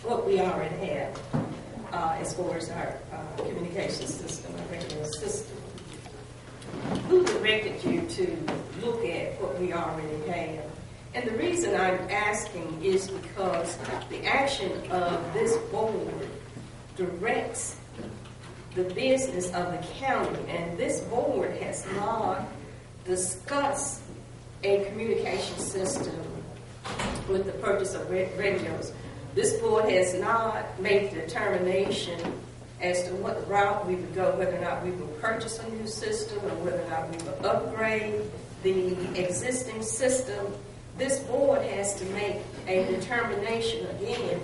what we already have as far as our communication system, our radio system. Who directed you to look at what we already have? And the reason I'm asking is because the action of this board directs the business of the county, and this board has not discussed a communication system with the purchase of radios. This board has not made the determination as to what route we would go, whether or not we would purchase a new system or whether or not we would upgrade the existing system. This board has to make a determination again,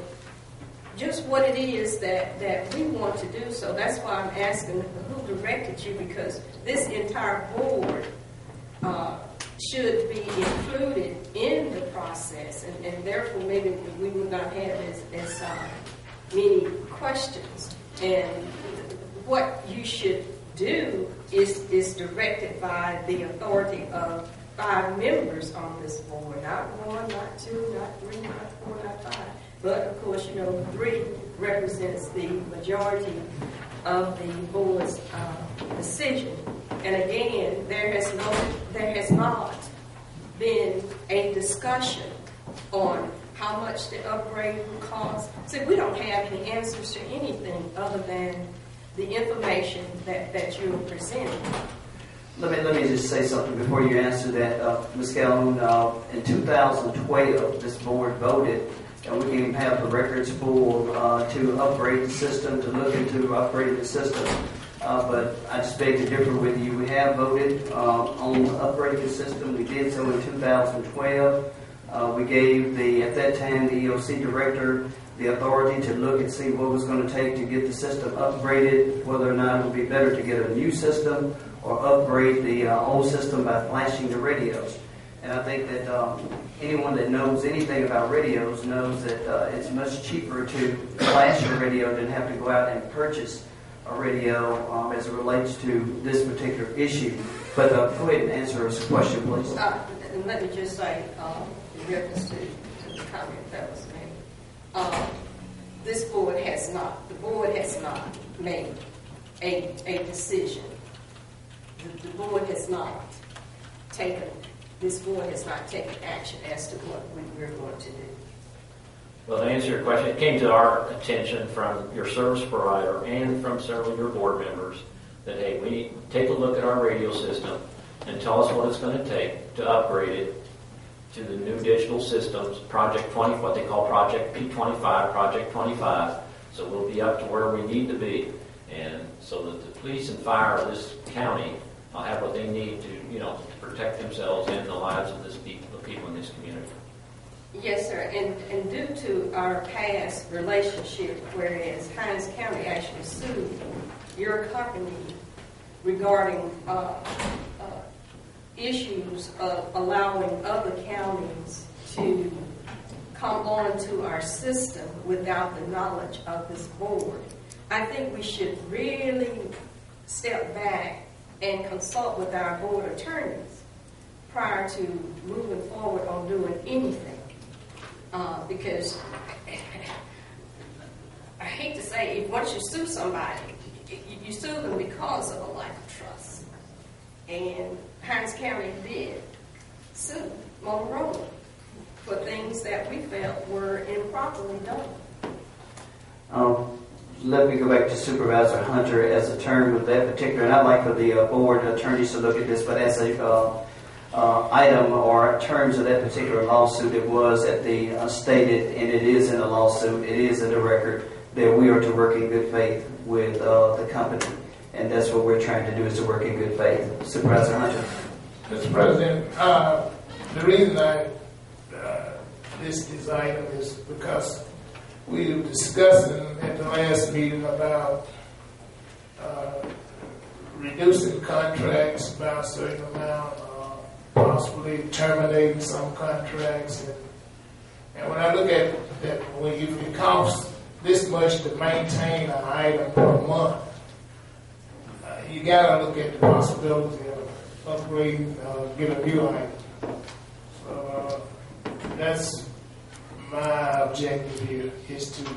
just what it is that we want to do. So that's why I'm asking who directed you, because this entire board should be included in the process, and therefore maybe we would not have as many questions. And what you should do is directed by the authority of 5 members on this board, not 1, not 2, not 3, not 4, not 5. But of course, 3 represents the majority of the board's decision. And again, there has not been a discussion on how much the upgrade will cost. See, we don't have any answers to anything other than the information that you're presenting. Let me just say something before you answer that, Ms. Calhoun. In 2012, this board voted and we can have the records full to upgrade the system, to look into upgrading the system. But I just beg to differ with you. We have voted on upgrading the system. We did so in 2012. We gave at that time, the EOC director the authority to look and see what it was going to take to get the system upgraded, whether or not it would be better to get a new system or upgrade the old system by flashing the radios. And I think that anyone that knows anything about radios knows that it's much cheaper to flash a radio than have to go out and purchase a radio as it relates to this particular issue. But go ahead and answer us a question, please. And let me just say, in reference to the comment that was made, the board has not made a decision. The board has not taken. This board has not taken action as to what we're going to do. Well, to answer your question, it came to our attention from your service provider and from several of your board members that, hey, we need to take a look at our radio system and tell us what it's going to take to upgrade it to the new digital systems, Project 20, what they call Project P25, Project 25. So we'll be up to where we need to be, and so that the police and fire of this county will have what they need to, to protect themselves and the lives of the people in this community. Yes, sir. And due to our past relationship, whereas Hinds County actually sued your company regarding issues of allowing other counties to come onto our system without the knowledge of this board, I think we should really step back and consult with our board attorneys prior to moving forward on doing anything. Because I hate to say, once you sue somebody, you sue them because of a lack of trust. And Hinds County did sue Motorola for things that we felt were improperly done. Let me go back to Supervisor Hunter as a term with that particular, and I'd like for the board attorneys to look at this, but as a item or terms of that particular lawsuit, it was at the stated, and it is in the lawsuit, it is in the record, that we are to work in good faith with the company. And that's what we're trying to do, is to work in good faith. Supervisor Hunter. Mr. President, the reason I list this item is because we were discussing at the last meeting about reducing contracts by a certain amount, possibly terminating some contracts. And when I look at that, when it costs this much to maintain an item per month, you got to look at the possibility of upgrading, get a new item. So that's my objective here is to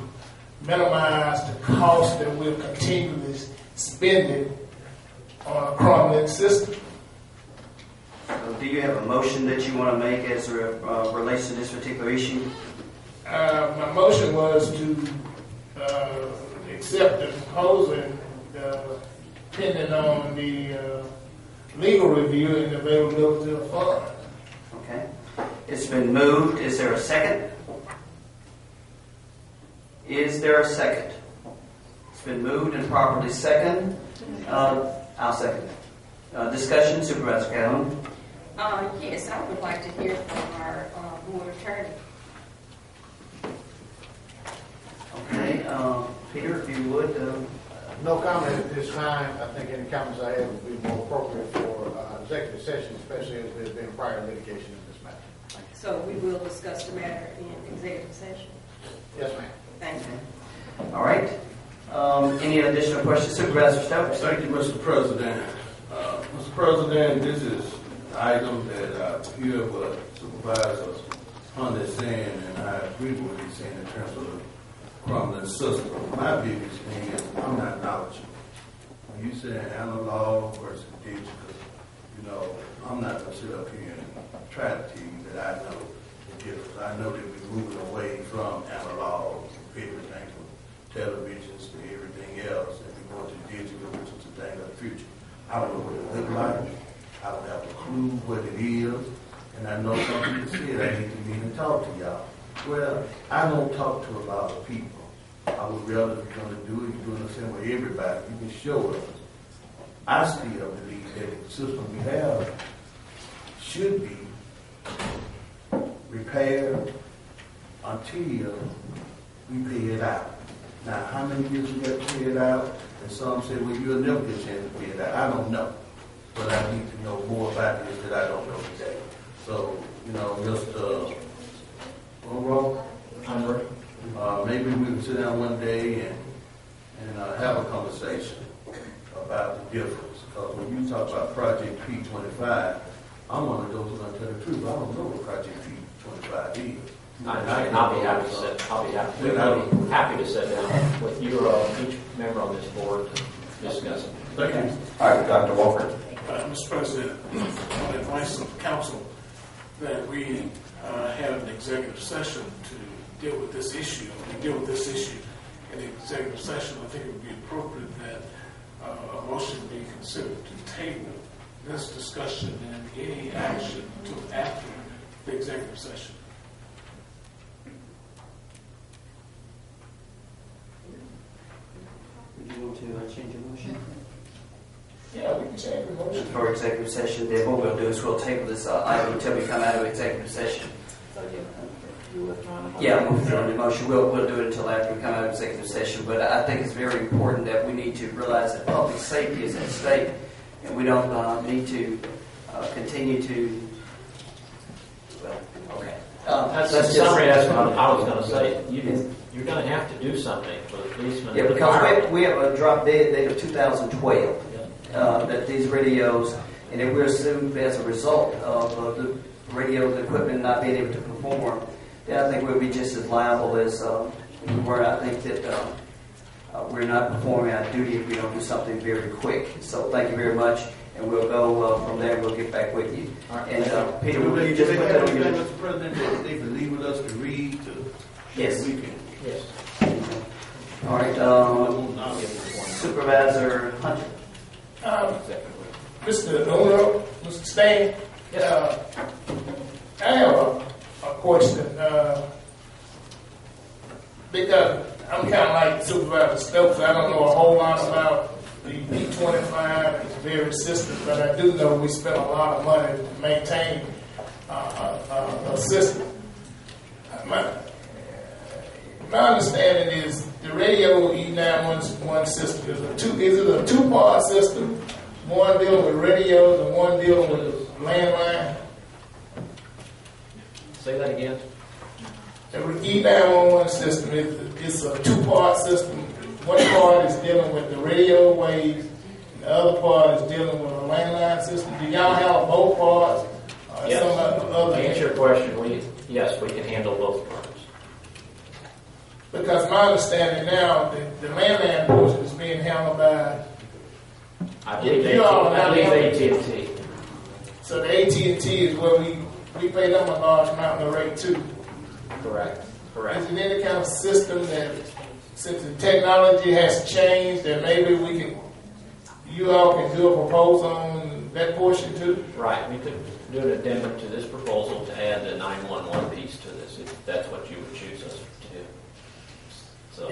minimize the cost that we're continually spending on a crumbling system. So do you have a motion that you want to make as it relates to this particular issue? My motion was to accept the proposal depending on the legal review and availability of funds. Okay. It's been moved. Is there a second? Is there a second? It's been moved and properly second. I'll second it. Discussion, Supervisor Calhoun. Yes, I would like to hear from our board attorney. Okay. Peter, if you would. No comment at this time. I think any comments I have would be more appropriate for executive session, especially as there's been prior litigation in this matter. Thank you. So we will discuss the matter in executive session. Yes, ma'am. Thank you. All right. Any additional questions, Supervisor Stokes? Thank you, Mr. President. Mr. President, this is an item that I hear what Supervisor Hunt is saying, and I agree with what he's saying in terms of the crumbling system. My biggest thing is I'm not knowledgeable. When you say analog versus digital, I'm not going to sit up here and try to tell you that I know the difference. I know that we're moving away from analog, everything from televisions to everything else, and we're going to digital, which is a thing of the future. I don't know what it looks like. I don't have a clue what it is. And I know some people said I need to meet and talk to y'all. Well, I don't talk to a lot of people. I would rather, if you're going to do it, you're doing the same with everybody. You can show us. I still believe that the system we have should be repaired until we pay it out. Now, how many years we got to pay it out? And some say, well, you'll never get a chance to pay it out. I don't know. But I need to know more about this that I don't know today. So, just maybe we can sit down one day and have a conversation about the difference. Because when you talk about Project P25, I'm one of those who's going to tell the truth. I don't know what Project P25 is. I'll be happy to sit down with you or each member on this board to discuss it. Thank you. All right, Dr. Walker. Mr. President, on advice of council, that we have an executive session to deal with this issue. If we deal with this issue in the executive session, I think it would be appropriate that a motion be considered to table this discussion and any action to after the executive session. Would you want to change your motion? Yeah, we can change the motion. For executive session, then what we'll do is we'll table this item until we come out of executive session. So you withdraw the Yeah, we'll withdraw the motion. We'll do it until after we come out of executive session. But I think it's very important that we need to realize that public safety is at stake, and we don't need to continue to. Well, okay. In summary, that's what I was going to say. You're going to have to do something for the policemen. Yeah, because we have a drop dead date of 2012 that these radios, and if we're assumed as a result of the radio equipment not being able to perform, then I think we'll be just as liable as we were. I think that we're not performing our duty if we don't do something very quick. So thank you very much, and we'll go from there. We'll get back with you. Right. And Peter, will you Do just they put have that on anything, your... Mr. President, that they can leave with us to read to Yes. we can? Yes. All right, Supervisor Hunter. Mr. Uno, Mr. Stan, I have a question. Because I'm kind of like Supervisor Stokes. I don't know a whole lot about the P25. It's very system, but I do know we spend a lot of money to maintain a system. My understanding is the radio E911 system is it a two-part system? One dealing with radios and one dealing with landline? Say that again. The E911 system is a two-part system. One part is dealing with the radio waves, and the other part is dealing with a landline system. Do y'all have both parts? Yes. To answer your question, yes, we can handle both parts. Because my understanding now, the landline portion is being handled by, I believe You all are not AT&T. so the AT&T is where we pay them a large amount of the rate too. Correct. Is it any kind of system that, since the technology has changed, that maybe you all can do a proposal on that portion too? Right, we could do an addendum to this proposal to add the 911 piece to this, if that's what you would choose us to do. So,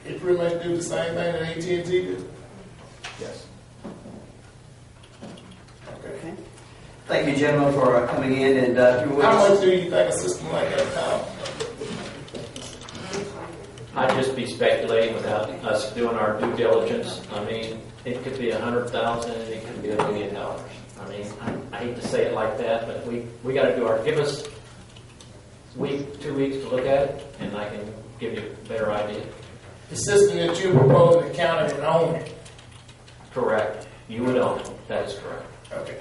It pretty much do the same thing that AT&T do? yes. Okay. Thank you, gentlemen, for coming in, and if you would How much just- do you think a system like that costs? I'd just be speculating without us doing our due diligence. I mean, it could be $100,000, it could be $1 million. I mean, I hate to say it like that, but we got to do give us a week, 2 weeks to look at it, and I can give you a better idea. The system that you propose, the county would own it. Correct. You would own it. That is correct. Okay.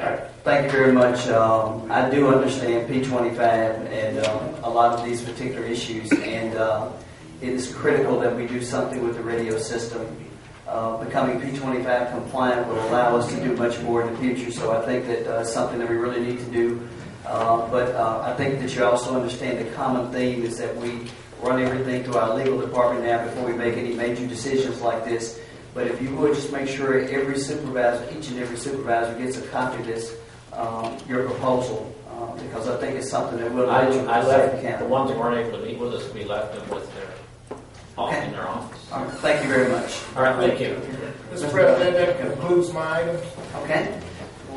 All right. Thank you very much. I do understand P25 and a lot of these particular issues, and it is critical that we do something with the radio system. Becoming P25 compliant will allow us to do much more in the future, so I think that it's something that we really need to do. But I think that you also understand the common theme is that we run everything through our legal department now before we make any major decisions like this. But if you would just make sure every supervisor, each and every supervisor gets a copy of this, your proposal, because I think it's something that will I left the the county. ones that weren't able to meet with us, we left them with their Okay. in their office. All right, thank you very much. All right, thank you. Mr. President, that concludes my item. Okay,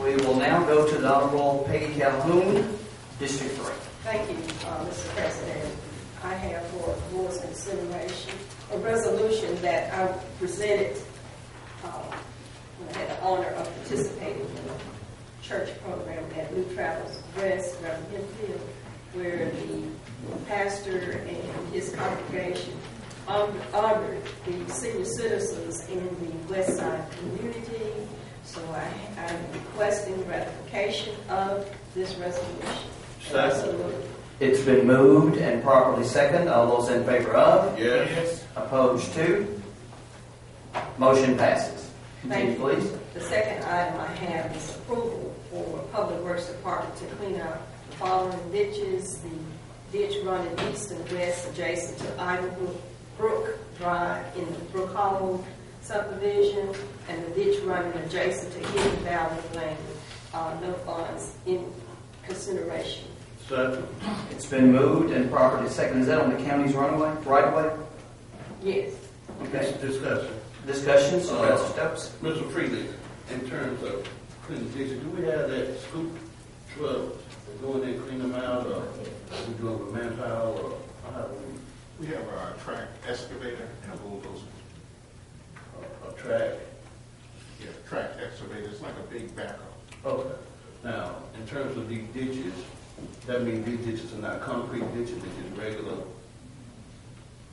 we will now go to the Honorable Peggy Calhoun, District 3. Thank you, Mr. President. I have for board's consideration a resolution that I presented when I had the honor of participating in a church program at New Travels West, Reverend Enfield, where the pastor and his congregation honored the senior citizens in the West Side community. So I'm requesting ratification of this resolution. Absolutely. It's been moved and properly seconded. All those in favor of? Yes. Opposed to? Motion passes. Thank Continue, you. please. The second item I have is approval for Public Works Department to clean out the following ditches: the ditch running east and west adjacent to Brook Drive in the Brook Hollow subdivision, and the ditch running adjacent to Hidden Valley Lane. No funds in consideration. Second. It's been moved and properly seconded. Is that on the county's right of way? Yes. Okay. Discussion. Discussion, Supervisor Stokes. Mr. Freely, in terms of cleaning ditches, do we have that scoop truck that go in there and clean them out, or we do it with manpower, or how do We have a track excavator and a bulldozer. a track? Yeah, track excavator, it's like a big backhoe. Okay. Now, in terms of these ditches, that means these ditches are not concrete ditches, they're just regular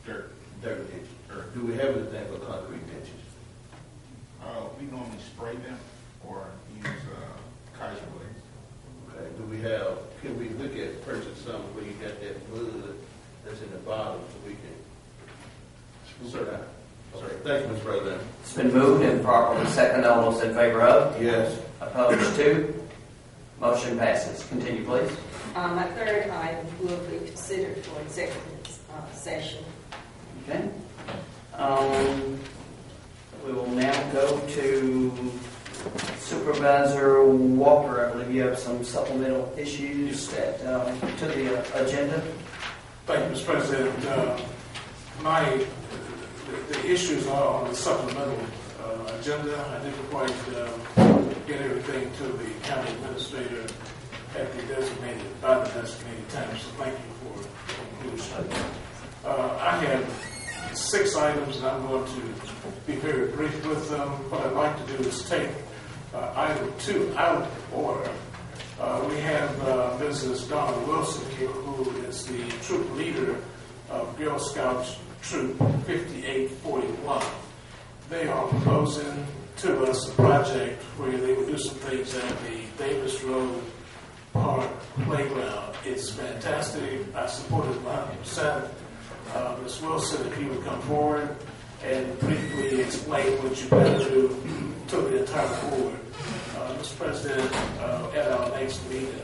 Dirt. ditches. Or do we have anything for concrete ditches? We normally spray them or use Kaiser blades. Okay, can we look at purchase some where you got that wood that's in the bottom so we can scoop it out? Okay, thank you, Mr. President. It's been moved and properly seconded. All those in favor of? Yes. Opposed to? Motion passes. Continue, please. My third item will be considered for executive session. Okay. We will now go to Supervisor Walker. I believe you have some supplemental issues that to the agenda. Thank you, Mr. President. The issues are on the supplemental agenda. I didn't quite get everything to the county administrator at the designated time, so thank you for the inclusion. I have 6 items, and I'm going to be very brief with them. What I'd like to do is take item 2 out of order. We have Mrs. Donna Wilson here, who is the troop leader of Girl Scouts Troop 5841. They are proposing to us a project where they would do some things at the Davis Road Park Playground. It's fantastic. I support it 100%. Ms. Wilson, if you would come forward and briefly explain what you plan to do to the entire board. Mr. President, at our next meeting,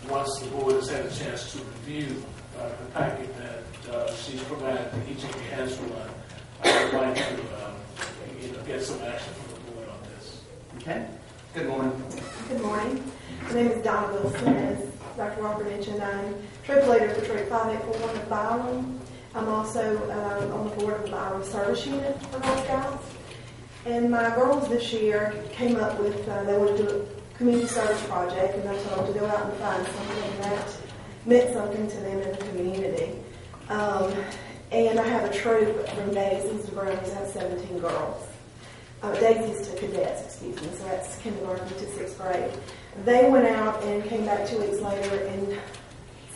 once the board has had a chance to review the packet that she's provided to each of the hands one, I would like to get some action from the board on this. Okay. Good morning. Good morning. My name is Donna Wilson, as Dr. Walker mentioned. I'm troop leader for Troop 5841 of Byram. I'm also on the board of the Byram Service Unit for Girl Scouts. And my girls this year came up with, they wanted to do a community service project, and I told them to go out and find something that meant something to them in the community. And I have a troop from Daisies to Brownies. I have 17 girls. Daisies to cadets, excuse me, so that's kindergarten to 6th grade. They went out and came back 2 weeks later, and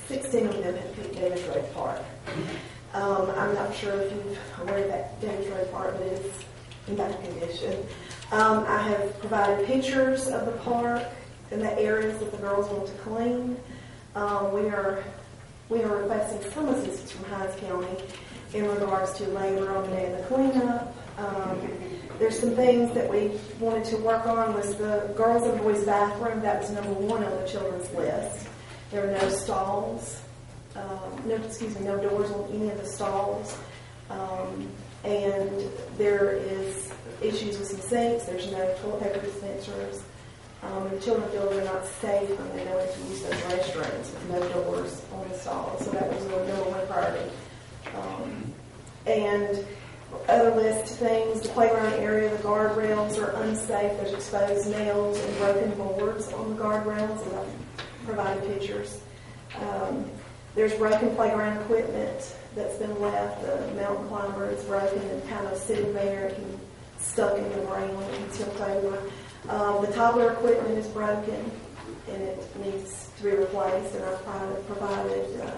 16 of them had picked Davis Road Park. I'm not sure if you're aware of that Davis Road Park, but it's in bad condition. I have provided pictures of the park and the areas that the girls want to clean. We are requesting some assistance from Hinds County in regards to labor on the day of the cleanup. There's some things that we wanted to work on was the girls and boys bathroom. That was number 1 on the children's list. There were no stalls, no doors on any of the stalls. And there is issues with some sinks. There's no toilet paper dispensers. The children feel they're not safe when they go in to use those restrooms with no doors on the stalls. So that was the number 1 priority. And other list of things, the playground area, the guardrails are unsafe. There's exposed nails and broken boards on the guardrails, and I've provided pictures. There's broken playground equipment that's been left. The mountain climber is broken and kind of sitting there and stuck in the ground and tipped over. The toddler equipment is broken and it needs to be replaced, and I've provided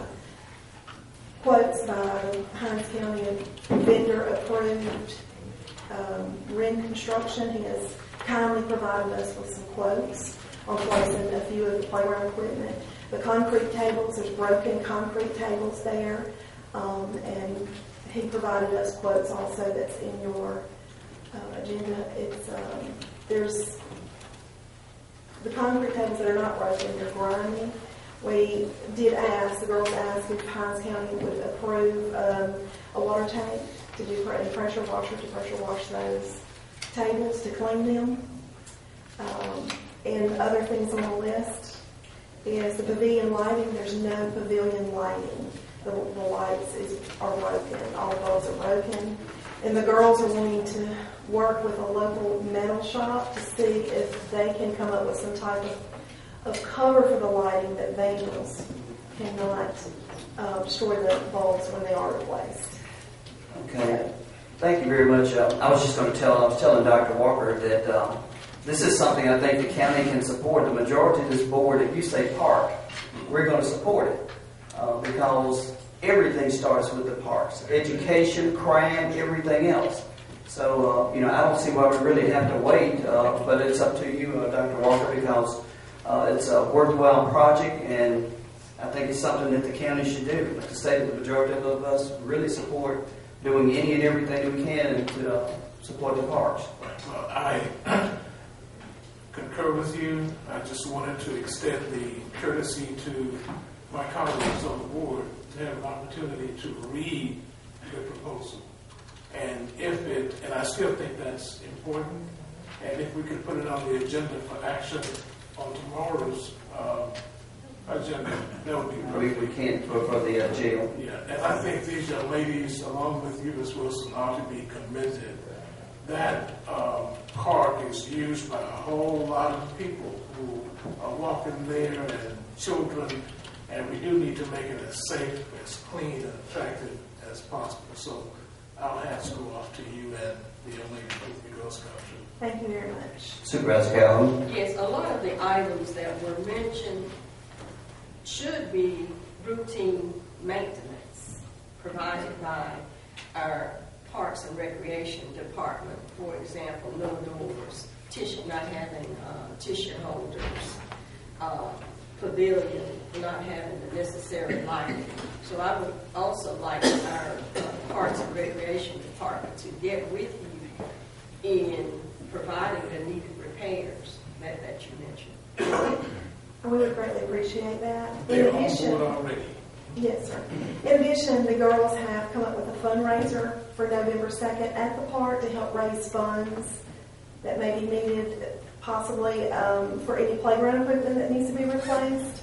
quotes by Hinds County vendor approved Wren Construction. He has kindly provided us with some quotes on placing a few of the playground equipment. The concrete tables, there's broken concrete tables there, and he provided us quotes also that's in your agenda. It's there's the concrete tables that are not broken, they're grimy. We did ask, the girls asked if Hinds County would approve a water tank to do a pressure washer to pressure wash those tables to clean them. And other things on the list is the pavilion lighting. There's no pavilion lighting. The lights are broken. All the bulbs are broken. And the girls are wanting to work with a local metal shop to see if they can come up with some type of cover for the lighting that vandals cannot destroy the bulbs when they are replaced. Okay. Thank you very much. I was telling Dr. Walker that this is something I think the county can support. The majority of this board, if you say park, we're going to support it because everything starts with the parks. Education, crime, everything else. So, I don't see why we really have to wait, but it's up to you, Dr. Walker, because it's a worthwhile project, and I think it's something that the county should do. Like I say, the majority of us really support doing any and everything that we can to support the parks. Well, I concur with you. I just wanted to extend the courtesy to my colleagues on the board to have an opportunity to read the proposal. And and I still think that's important, and if we could put it on the agenda for action on tomorrow's agenda, that would be perfect. We can't for the jail. Yeah, and I think these young ladies, along with you, Ms. Wilson, ought to be commended. That park is used by a whole lot of people who are walking there and children, and we do need to make it as safe, as clean, and attractive as possible. So our hats go off to you and the young ladies with the Girl Scout troop. Thank you very much. Supervisor Calhoun. Yes, a lot of the items that were mentioned should be routine maintenance provided by our Parks and Recreation Department. For example, no doors, not having tissue holders, pavilion not having the necessary lighting. So I would also like our Parks and Recreation Department to get with you in providing the needed repairs that you mentioned. And we would greatly appreciate that. In They're on addition, board already. yes, sir. In addition, the girls have come up with a fundraiser for November 2nd at the park to help raise funds that may be needed, possibly for any playground equipment that needs to be replaced.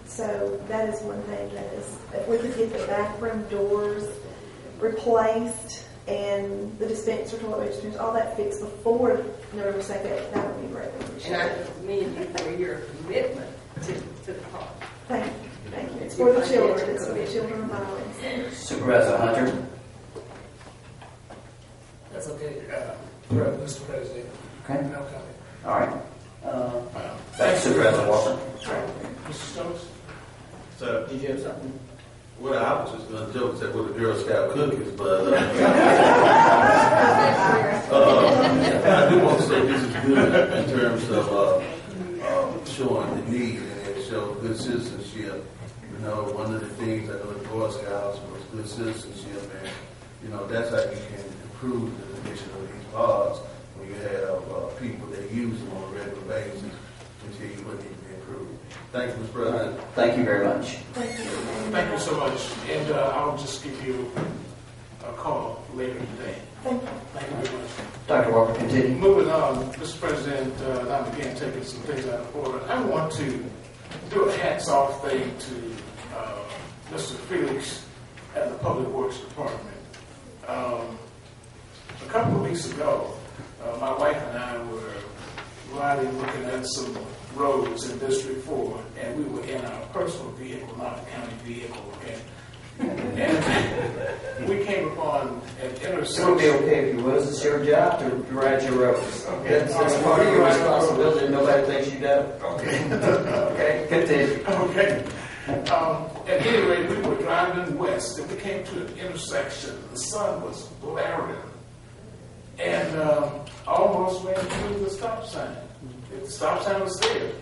So that is one thing that is, if we could get the bathroom doors replaced and the dispenser, toilet dispensers, all that fixed before November 2nd, that would be greatly And I appreciated. commend you for your commitment to the park. Thank you. Thank you. It's for the children. It's for the children of violence. Supervisor Hunter. That's okay, Mr. President. Okay. No comment. All right. Thanks, Supervisor Walker. Mr. Stokes? So, Did you have something? well, I was just going to joke that with the Girl Scout cookies, but I do want to say this is good in terms of showing the need and it shows good citizenship. You know, one of the things I know the Boy Scouts was good citizenship, and that's how you can improve the condition of these parks when you have people that use them on a regular basis until you what need to be improved. Thank you, Mr. President. Thank you very much. Thank you. Thank you so much. And I'll just give you a call later today. Thank you. Thank you very much. Dr. Walker, continue. Moving on, Mr. President, I began taking some things out of order. I want to do a hats off thing to Mr. Felix at the Public Works Department. A couple of weeks ago, my wife and I were riding, looking at some roads in District 4, and we were in our personal vehicle, not a county vehicle, okay? And we came upon an intersection. It would be okay if you was. It's your job to ride your roads. That's part of your responsibility. Nobody thinks you don't. Okay. Okay, continue. Okay. At any rate, we were driving west, and we came to an intersection. The sun was blaring, and almost ran through the stop sign. The stop sign was there,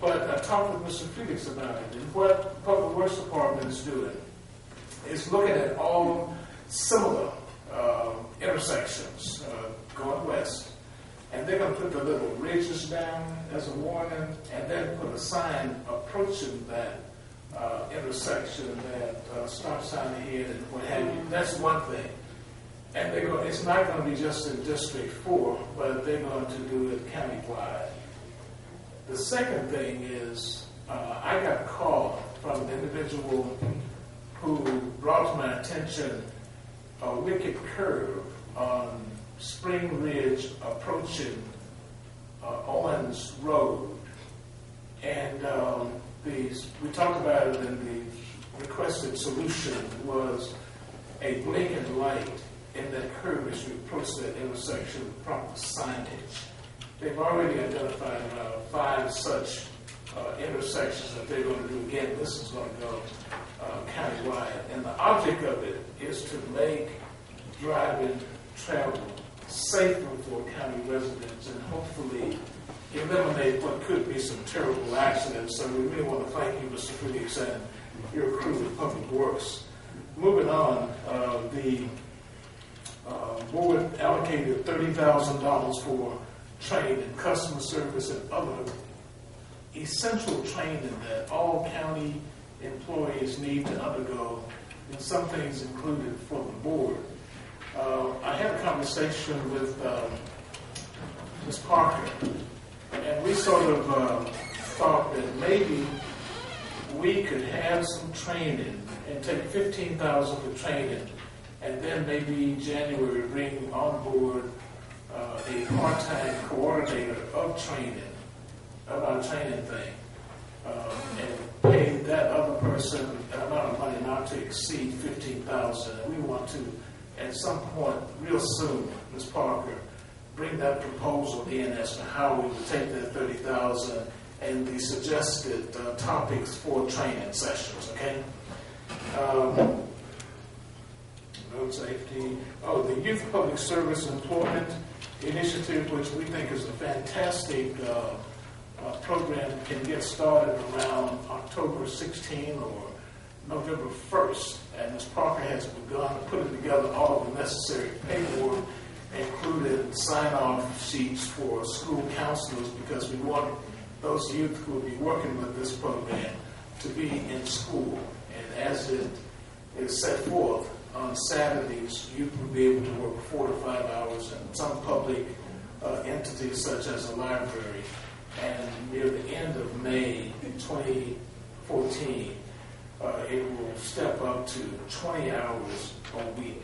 but I talked with Mr. Felix about it. And what the Public Works Department is doing is looking at all similar intersections going west, and they're going to put the little ridges down as a warning, and then put a sign approaching that intersection, that stop sign ahead and what have you. That's one thing. And it's not going to be just in District 4, but they're going to do it countywide. The second thing is, I got a call from an individual who brought to my attention a wicked curve on Spring Ridge approaching Owens Road. And we talked about it, and the requested solution was a blinking light in that curve as you approach that intersection with proper signage. They've already identified 5 such intersections that they're going to do. Again, this is going to go countywide. And the object of it is to make driving travel safer for county residents and hopefully eliminate what could be some terrible accidents. So we really want to thank you, Mr. Felix, and your crew of Public Works. Moving on, the board allocated $30,000 for training, customer service, and other essential training that all county employees need to undergo, and some things included for the board. I had a conversation with Ms. Parker, and we sort of thought that maybe we could have some training and take $15,000 for training, and then maybe January bring on board a part-time coordinator of training, of our training thing, and pay that other person an amount of money not to exceed $15,000. And we want to, at some point, real soon, Ms. Parker, bring that proposal in as to how we would take that $30,000 and the suggested topics for training sessions. Okay. Road safety. Oh, the Youth Public Service Employment Initiative, which we think is a fantastic program can get started around October 16 or November 1st. And Ms. Parker has begun putting together all of the necessary paperwork, including sign-off sheets for school counselors, because we want those youth who will be working with this program to be in school. And as it is set forth, on Saturdays, youth will be able to work 4 to 5 hours in some public entities such as a library. And near the end of May 2014, it will step up to 20 hours a week,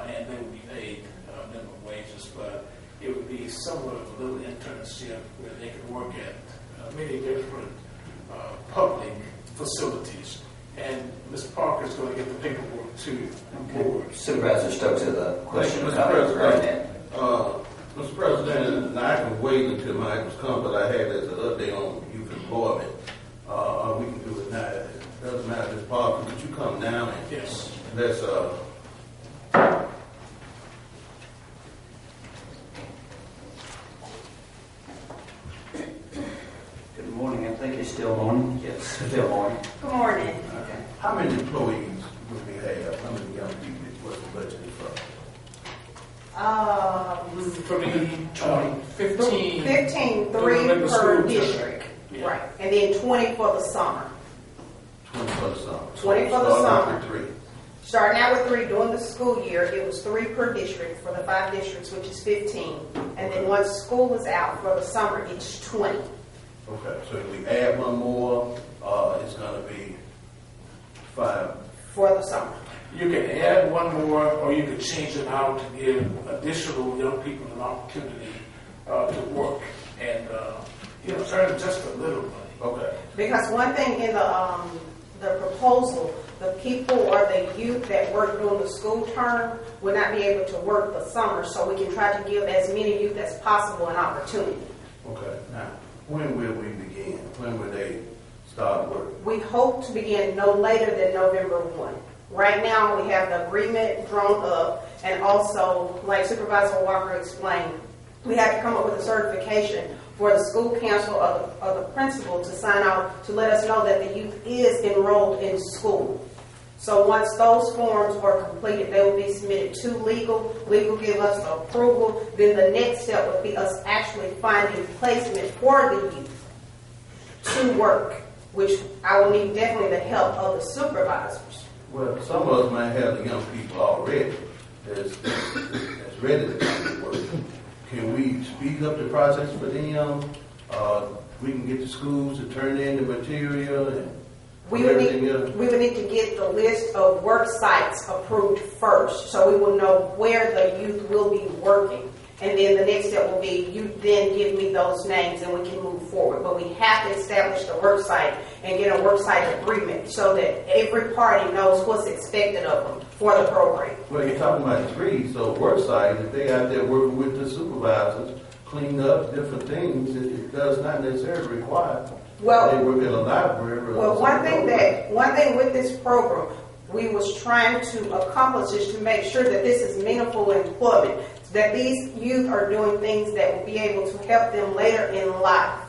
and they will be paid minimum wages, but it would be somewhat of a little internship where they could work at many different public facilities. And Ms. Parker is going to get the paperwork to the board. Supervisor Stokes has a question. Mr. President. Mr. President, and I can wait until Michael's come, but I had as an update on youth employment. We can do it now. It doesn't matter, Ms. Parker, could you come down and Yes. let's Good morning. I think it's still morning. Yes, still morning. Good morning. Okay. how many employees would we have? How many young people was the budget for? For me, 15. 15, For 3 the regular per school term. district. Yeah. Right. And then 20 for the summer. 20 for the summer. 20 for the Starting off summer. with 3. Starting out with 3 during the school year, it was 3 per district for the 5 districts, which is 15. And then once school is out for the summer, it's 20 Okay, so if we add one more, it's going to be 5. for the summer. You can add one more, or you could change it out to give additional young people an opportunity to work and earn just a little money. Okay. Because one thing in the proposal, the people or the youth that work during the school term will not be able to work the summer, so we can try to give as many youth as possible an opportunity. Okay. Now, when will we begin? When will they start work? We hope to begin no later than November 1. Right now, we have the agreement drawn up, and also, like Supervisor Walker explained, we have to come up with a certification for the school council or the principal to sign out to let us know that the youth is enrolled in school. So once those forms are completed, they will be submitted to legal. Legal give us the approval. Then the next step would be us actually finding placement for the youth to work, which I will need definitely the help of the supervisors. Well, some of us might have the young people already that's ready to come to work. Can we speed up the process for them? We can get the schools to turn in the material and We would everything else. need to get the list of work sites approved first, so we will know where the youth will be working. And then the next step will be, you then give me those names and we can move forward. But we have to establish the work site and get a work site agreement so that every party knows what's expected of them for the program. Well, you're talking about 3, so work site, if they out there working with the supervisors, cleaning up different things, it does not necessarily require Well, they work at a library. or Well, one something. thing with this program, we was trying to accomplish is to make sure that this is meaningful employment, that these youth are doing things that will be able to help them later in life,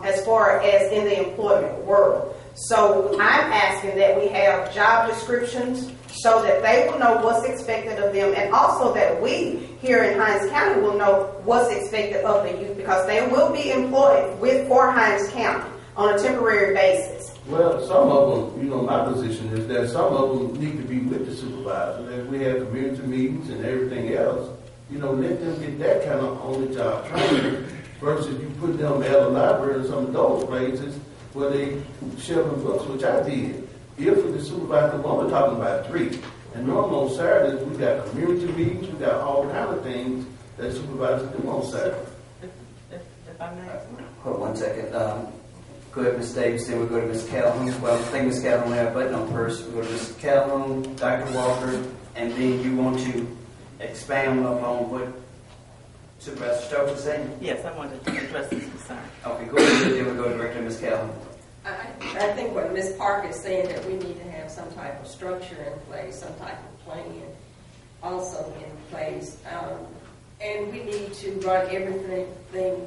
as far as in the employment world. So I'm asking that we have job descriptions so that they will know what's expected of them, and also that we here in Hinds County will know what's expected of the youth, because they will be employed for Hinds County on a temporary basis. Well, some of them, my position is that some of them need to be with the supervisor. As we have community meetings and everything else, let them get that kind of on-the-job training versus you put them at a library or some of those places where they shelving books, which I did. If the supervisor, well, we're talking about 3. And normally on Saturdays, we got community meetings, we got all kind of things that supervisors do on Saturday. If I may. Hold on 1 second. Go ahead, Ms. Davis, then we'll go to Ms. Calhoun. Well, I think Ms. Calhoun had a button on first. We'll go to Ms. Calhoun, Dr. Walker, and then you want to expand upon what Supervisor Stokes is saying? Yes, I wanted to address this concern. Okay, go ahead, then we'll go directly to Ms. Calhoun. I think what Ms. Park is saying, that we need to have some type of structure in place, some type of plan also in place. And we need to run everything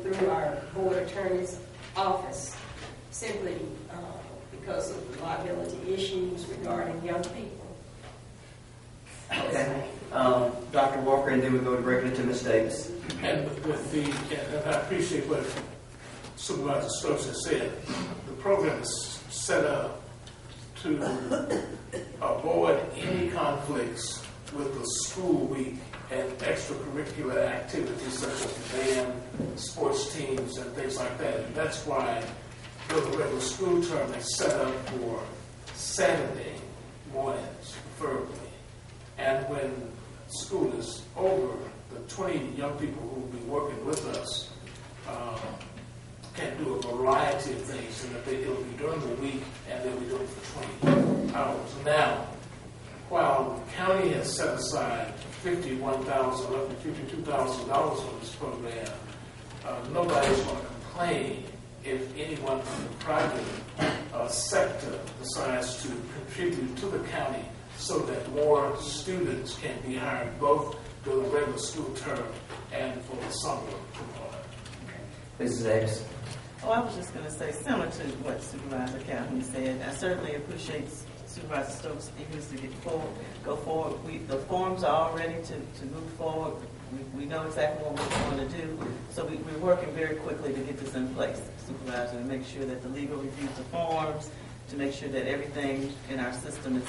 through our board attorney's office, simply because of the liability issues regarding young people. Okay. Dr. Walker, and then we go directly to Ms. Davis. And and I appreciate what Supervisor Stokes has said. The program is set up to avoid any conflicts with the school week and extracurricular activities such as band, sports teams, and things like that. And that's why the regular school term is set up for Saturday mornings, preferably. And when school is over, the 20 young people who will be working with us can do a variety of things, and it'll be during the week, and they'll be doing it for 20 hours. Now, while the county has set aside $52,000 for this program, nobody's going to complain if anyone from the private sector decides to contribute to the county so that more students can be hired both during the regular school term and for the summer component. Mrs. Davis. Oh, I was just going to say, similar to what Supervisor Calhoun said, I certainly appreciate Supervisor Stokes' eagerness to go forward. The forms are all ready to move forward. We know exactly what we're going to do. So we're working very quickly to get this in place, Supervisor, to make sure that the legal reviews the forms, to make sure that everything in our system is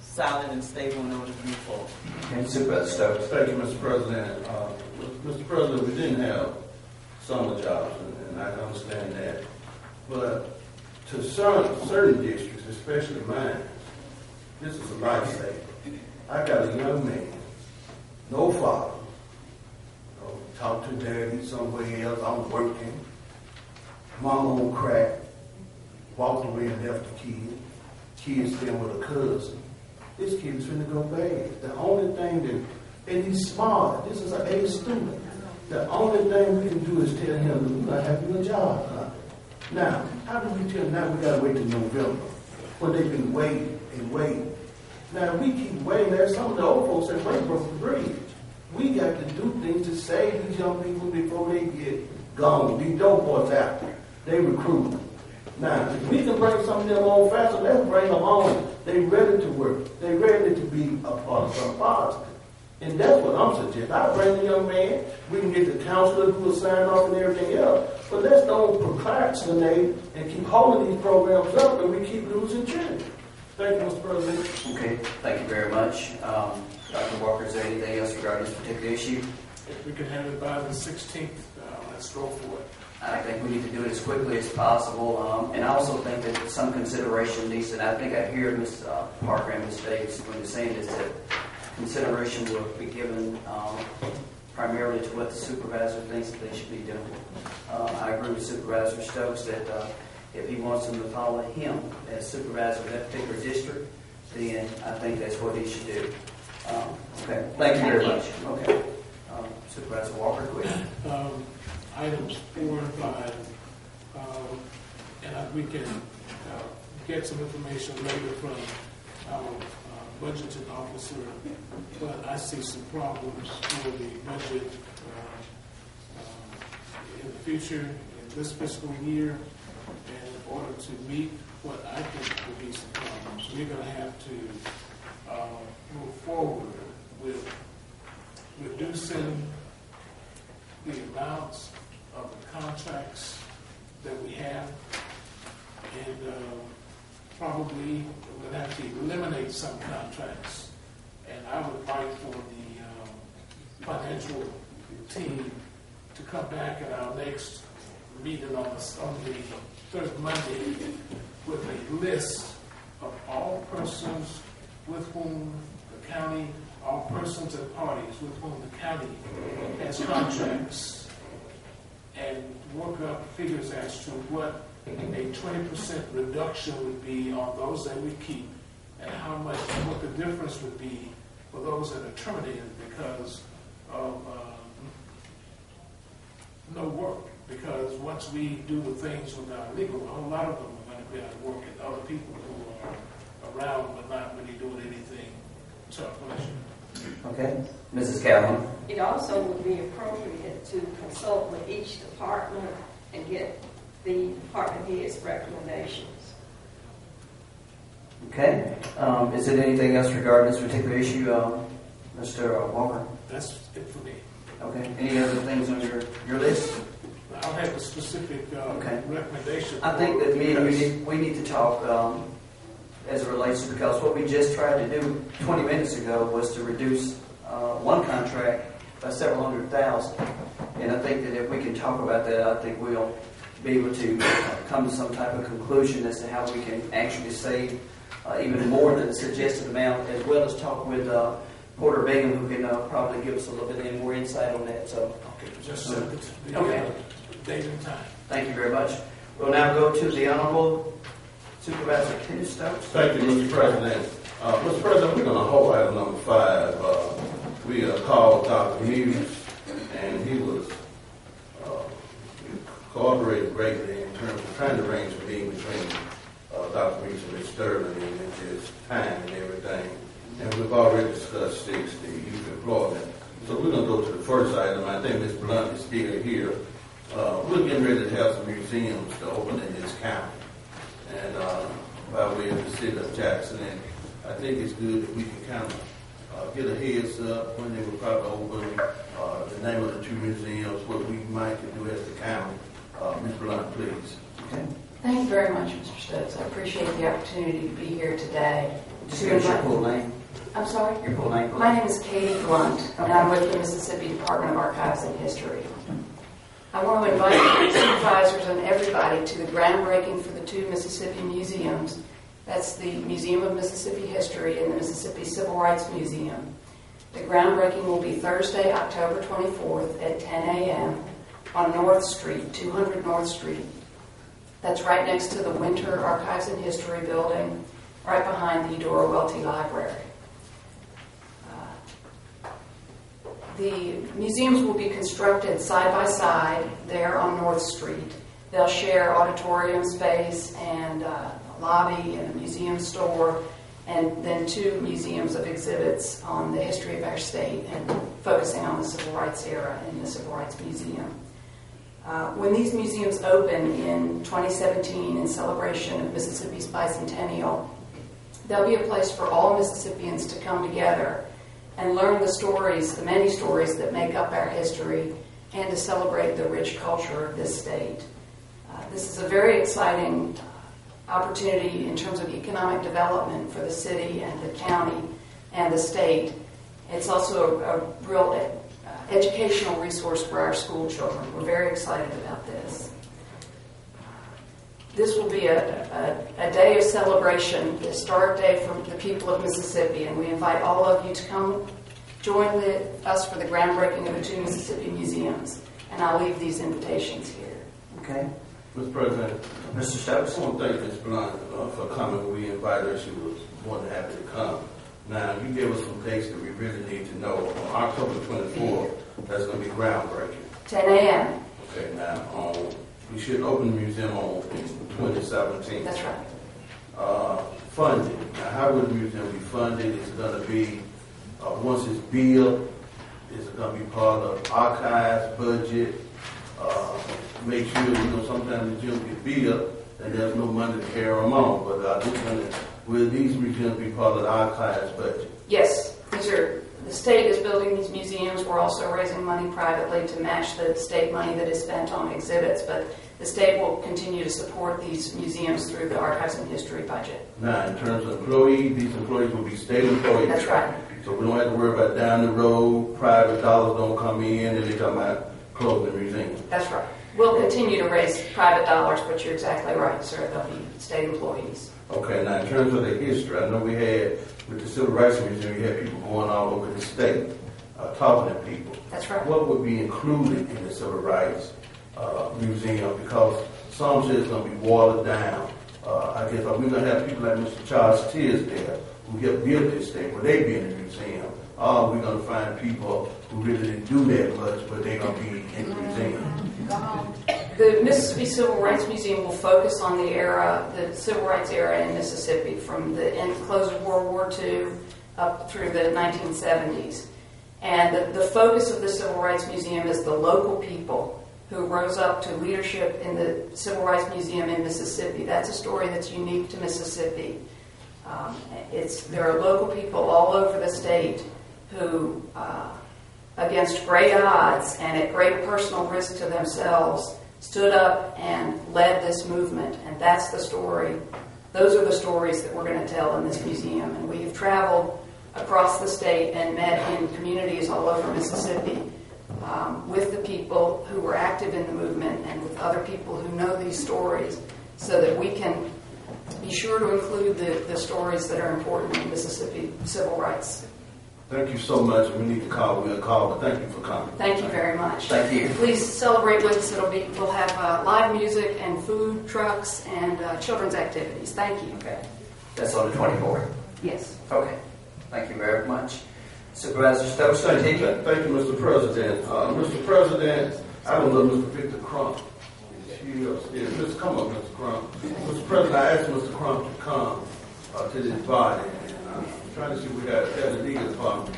solid and stable in order to move forward. And Supervisor Stokes. Thank you, Mr. President. Mr. President, we didn't have summer jobs, and I understand that. But to certain districts, especially mine, this is a lifesaver. I got a young man, no father, talk to daddy somewhere else, I'm working, mom on crack, walked away and left the kid's staying with a cousin. This kid is finna go bad. The only thing and he's smart, this is an A student. The only thing we can do is tell him that we're going to have you a job. Now, how do we tell him now we got to wait till November when they've been waiting and waiting? Now, if we keep waiting, there's some of the old folks that wait broke the bridge. We got to do things to save these young people before they get gone. These dope boys out there, they recruit. Now, if we can bring some of them on faster, let's bring them on. They ready to work. They ready to be a part of some positive. And that's what I'm suggesting. I bring the young man. We can get the counselor who will sign off and everything else. But let's don't procrastinate and keep holding these programs up and we keep losing children. Thank you, Mr. President. Okay, thank you very much. Dr. Walker, is there anything else regarding this particular issue? If we can have it by the 16th, let's go for it. I think we need to do it as quickly as possible. And I also think that some consideration needs, and I think I hear Ms. Parker and Ms. Davis when they're saying this, that consideration will be given primarily to what the supervisor thinks that they should be doing. I agree with Supervisor Stokes that if he wants them to follow him as supervisor of that particular district, then I think that's what he should do. Okay, thank you very much. Okay, Supervisor Walker, quick. Items 4 and 5, and we can get some information later from our budgeting officer, but I see some problems for the budget in the future, in this fiscal year, and in order to meet what I think will be some problems, we're going to have to move forward with reducing the amounts of the contracts that we have, and probably we'll have to eliminate some contracts. And I would like for the financial team to come back at our next meeting on the third Monday with a list of all persons with whom the county, all persons and parties with whom the county has contracts, and work up figures as to what a 20% reduction would be on those that we keep, and what the difference would be for those that are terminated because of no work. Because once we do the things with our legal, a whole lot of them are going to be out of work, and other people who are around but not really doing anything to our pleasure. Okay, Mrs. Calhoun. It also would be appropriate to consult with each department and get the department head's recommendations. Okay. Is there anything else regarding this particular issue, Mr. Walker? That's it for me. Okay. Any other things on your list? I'll have a specific Okay. recommendation. I think that me and because- we need to talk as it relates to, because what we just tried to do 20 minutes ago was to reduce one contract by several $100,000. And I think that if we can talk about that, I think we'll be able to come to some type of conclusion as to how we can actually save even more than the suggested amount, as well as talk with Porter Bingham, who can probably give us a little bit more insight on that. So, Okay, just set the Okay. date and time. thank you very much. We'll now go to the Honorable Supervisor Kenny Stokes. Thank you, Mr. President. Mr. President, we're going to hold item number 5. We called Dr. Muse, and he was cooperated greatly in terms of trying to arrange a meeting between Dr. Muse and Ms. Sterling and his time and everything. And we've already discussed 6, the youth employment. So we're going to go to the first item. I think Ms. Blunt is still here. We're getting ready to have some museums to open in this county, and by way of the city of Jackson. And I think it's good that we can kind of get a heads up when they will probably open, the name of the 2 museums, what we might do as the county. Ms. Blunt, please. Okay. Thank you very much, Mr. Stokes. I appreciate the opportunity to be here today. Just give us your full name. I'm sorry? Your full name, please. My name is Katie Blunt, and I'm with the Mississippi Department of Archives and History. I want to invite supervisors and everybody to the groundbreaking for the 2 Mississippi museums. That's the Museum of Mississippi History and the Mississippi Civil Rights Museum. The groundbreaking will be Thursday, October 24th at 10 a.m. on North Street, 200 North Street. That's right next to the Winter Archives and History building, right behind the Eudora Welty Library. The museums will be constructed side by side there on North Street. They'll share auditorium space and a lobby and a museum store, and then 2 museums of exhibits on the history of our state and focusing on the Civil Rights era in the Civil Rights Museum. When these museums open in 2017 in celebration of Mississippi's bicentennial, there'll be a place for all Mississippians to come together and learn the stories, the many stories that make up our history, and to celebrate the rich culture of this state. This is a very exciting opportunity in terms of economic development for the city and the county and the state. It's also a real educational resource for our school children. We're very excited about this. This will be a day of celebration, the historic day for the people of Mississippi, and we invite all of you to come join us for the groundbreaking of the 2 Mississippi museums. And I'll leave these invitations here. Okay. Mr. President, Mr. Stokes. I want to thank Ms. Blunt for coming. When we invited her, she was more than happy to come. Now, you gave us some dates that we really need to know. On October 24th, that's going to be groundbreaking. 10 a.m. Okay, now, we should open the museum on 2017. That's right. Funding. Now, how will the museum be funded? Is it going to be, once it's built, is it going to be part of archives budget? Make sure, sometimes the museums get built and there's no money to carry them on. But will these museums be part of the archives budget? Yes, the state is building these museums. We're also raising money privately to match the state money that is spent on exhibits, but the state will continue to support these museums through the Archives and History budget. Now, in terms of employees, these employees will be state employees. That's right. So we don't have to worry about down the road, private dollars don't come in, and they're talking about closing the museum. That's right. We'll continue to raise private dollars, but you're exactly right, sir. They'll be state employees. Okay, now in terms of the history, I know we had, with the Civil Rights Museum, we had people going all over the state talking to people. That's right. What would be included in the Civil Rights Museum? Because some say it's going to be watered down. I guess we're going to have people like Mr. Charles Tisdale, who helped build this state, will they be in the museum? Or we're going to find people who really didn't do that much, but they're going to be in the museum? The Mississippi Civil Rights Museum will focus on the Civil Rights era in Mississippi from the close of World War II up through the 1970s. And the focus of the Civil Rights Museum is the local people who rose up to leadership in the Civil Rights Museum in Mississippi. That's a story that's unique to Mississippi. There are local people all over the state who, against great odds and at great personal risk to themselves, stood up and led this movement. And that's the story. Those are the stories that we're going to tell in this museum. And we have traveled across the state and met in communities all over Mississippi with the people who were active in the movement and with other people who know these stories, so that we can be sure to include the stories that are important in Mississippi civil rights. Thank you so much. We need to call. We'll call, but thank you for coming. Thank you very much. Thank you. Please celebrate with us. We'll have live music and food trucks and children's activities. Thank you. Okay. That's on the 24th. Yes. Okay. Thank you very much. Supervisor Stokes, continue. Thank you, Mr. President. Mr. President, I don't know Mr. Victor Crump. Is he upstairs? Just come up, Mr. Crump. Mr. President, I asked Mr. Crump to come to this body. I'm trying to see if we got the legal department.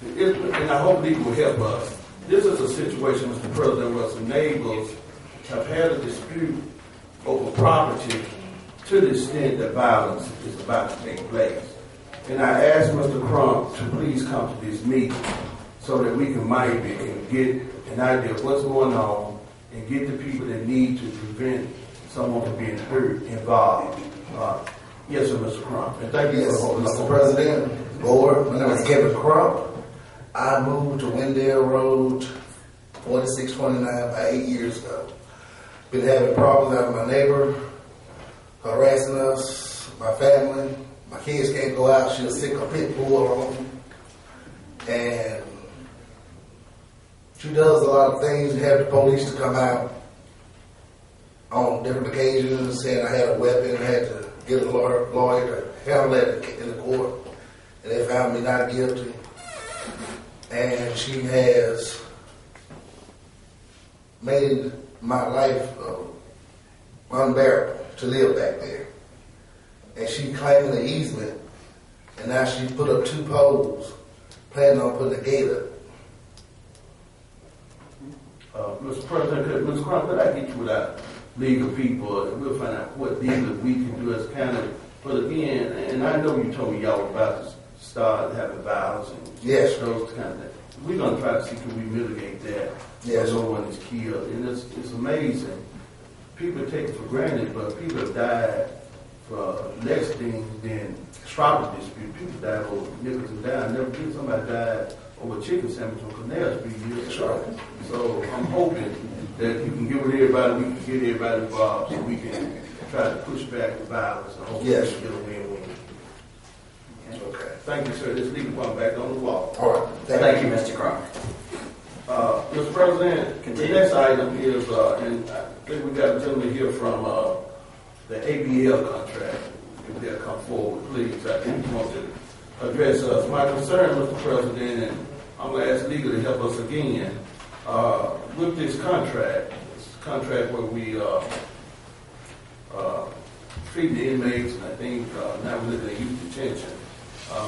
And I hope legal will help us. This is a situation, Mr. President, where some neighbors have had a dispute over property to the extent that violence is about to take place. And I asked Mr. Crump to please come to this meeting so that we can maybe get an idea of what's going on and get the people that need to prevent someone from being hurt involved. Yes, sir, Mr. Crump. And thank you for holding Mr. President, Board, my name is Kevin Crump. I moved to Wendell Road, 4629, about 8 years ago. Been having problems out of my neighbor, harassing us, my family. My kids can't go out. She'll sick a pit bull on me. And she does a lot of things. Have the police to come out on different occasions, saying I had a weapon. I had to get a lawyer to handle that in the court. And they found me not guilty. And she has made my life unbearable to live back there. And she claiming the easement, and now she put up 2 poles, planning on putting a gate up. Mr. President, Ms. Crump, could I get you with our legal people, and we'll find out what legal we can do as kind of, but again, and I know you told me y'all were about to start having violence and yes, those kind of things. We're going to try to see can we mitigate that yes, so no one is killed. And it's amazing. People take it for granted, but people have died for less things than property dispute. People died over nickels and dimes. Never did somebody died over a chicken sandwich on Canal Street years ago. So I'm hoping that you can get with everybody, we can get everybody involved, so we can try to push back the violence and hopefully yes, get a win-win. okay. Thank you, sir. This legal one back on the wall. All right. Thank you, Mr. Crump. Mr. President, Continue. the next item is, and I think we got a gentleman here from the ABL contract. If they'll come forward, please. I think you want to address us. My concern, Mr. President, and I'm going to ask legal to help us again, with this contract where we feed the inmates, and I think now we're looking at youth detention.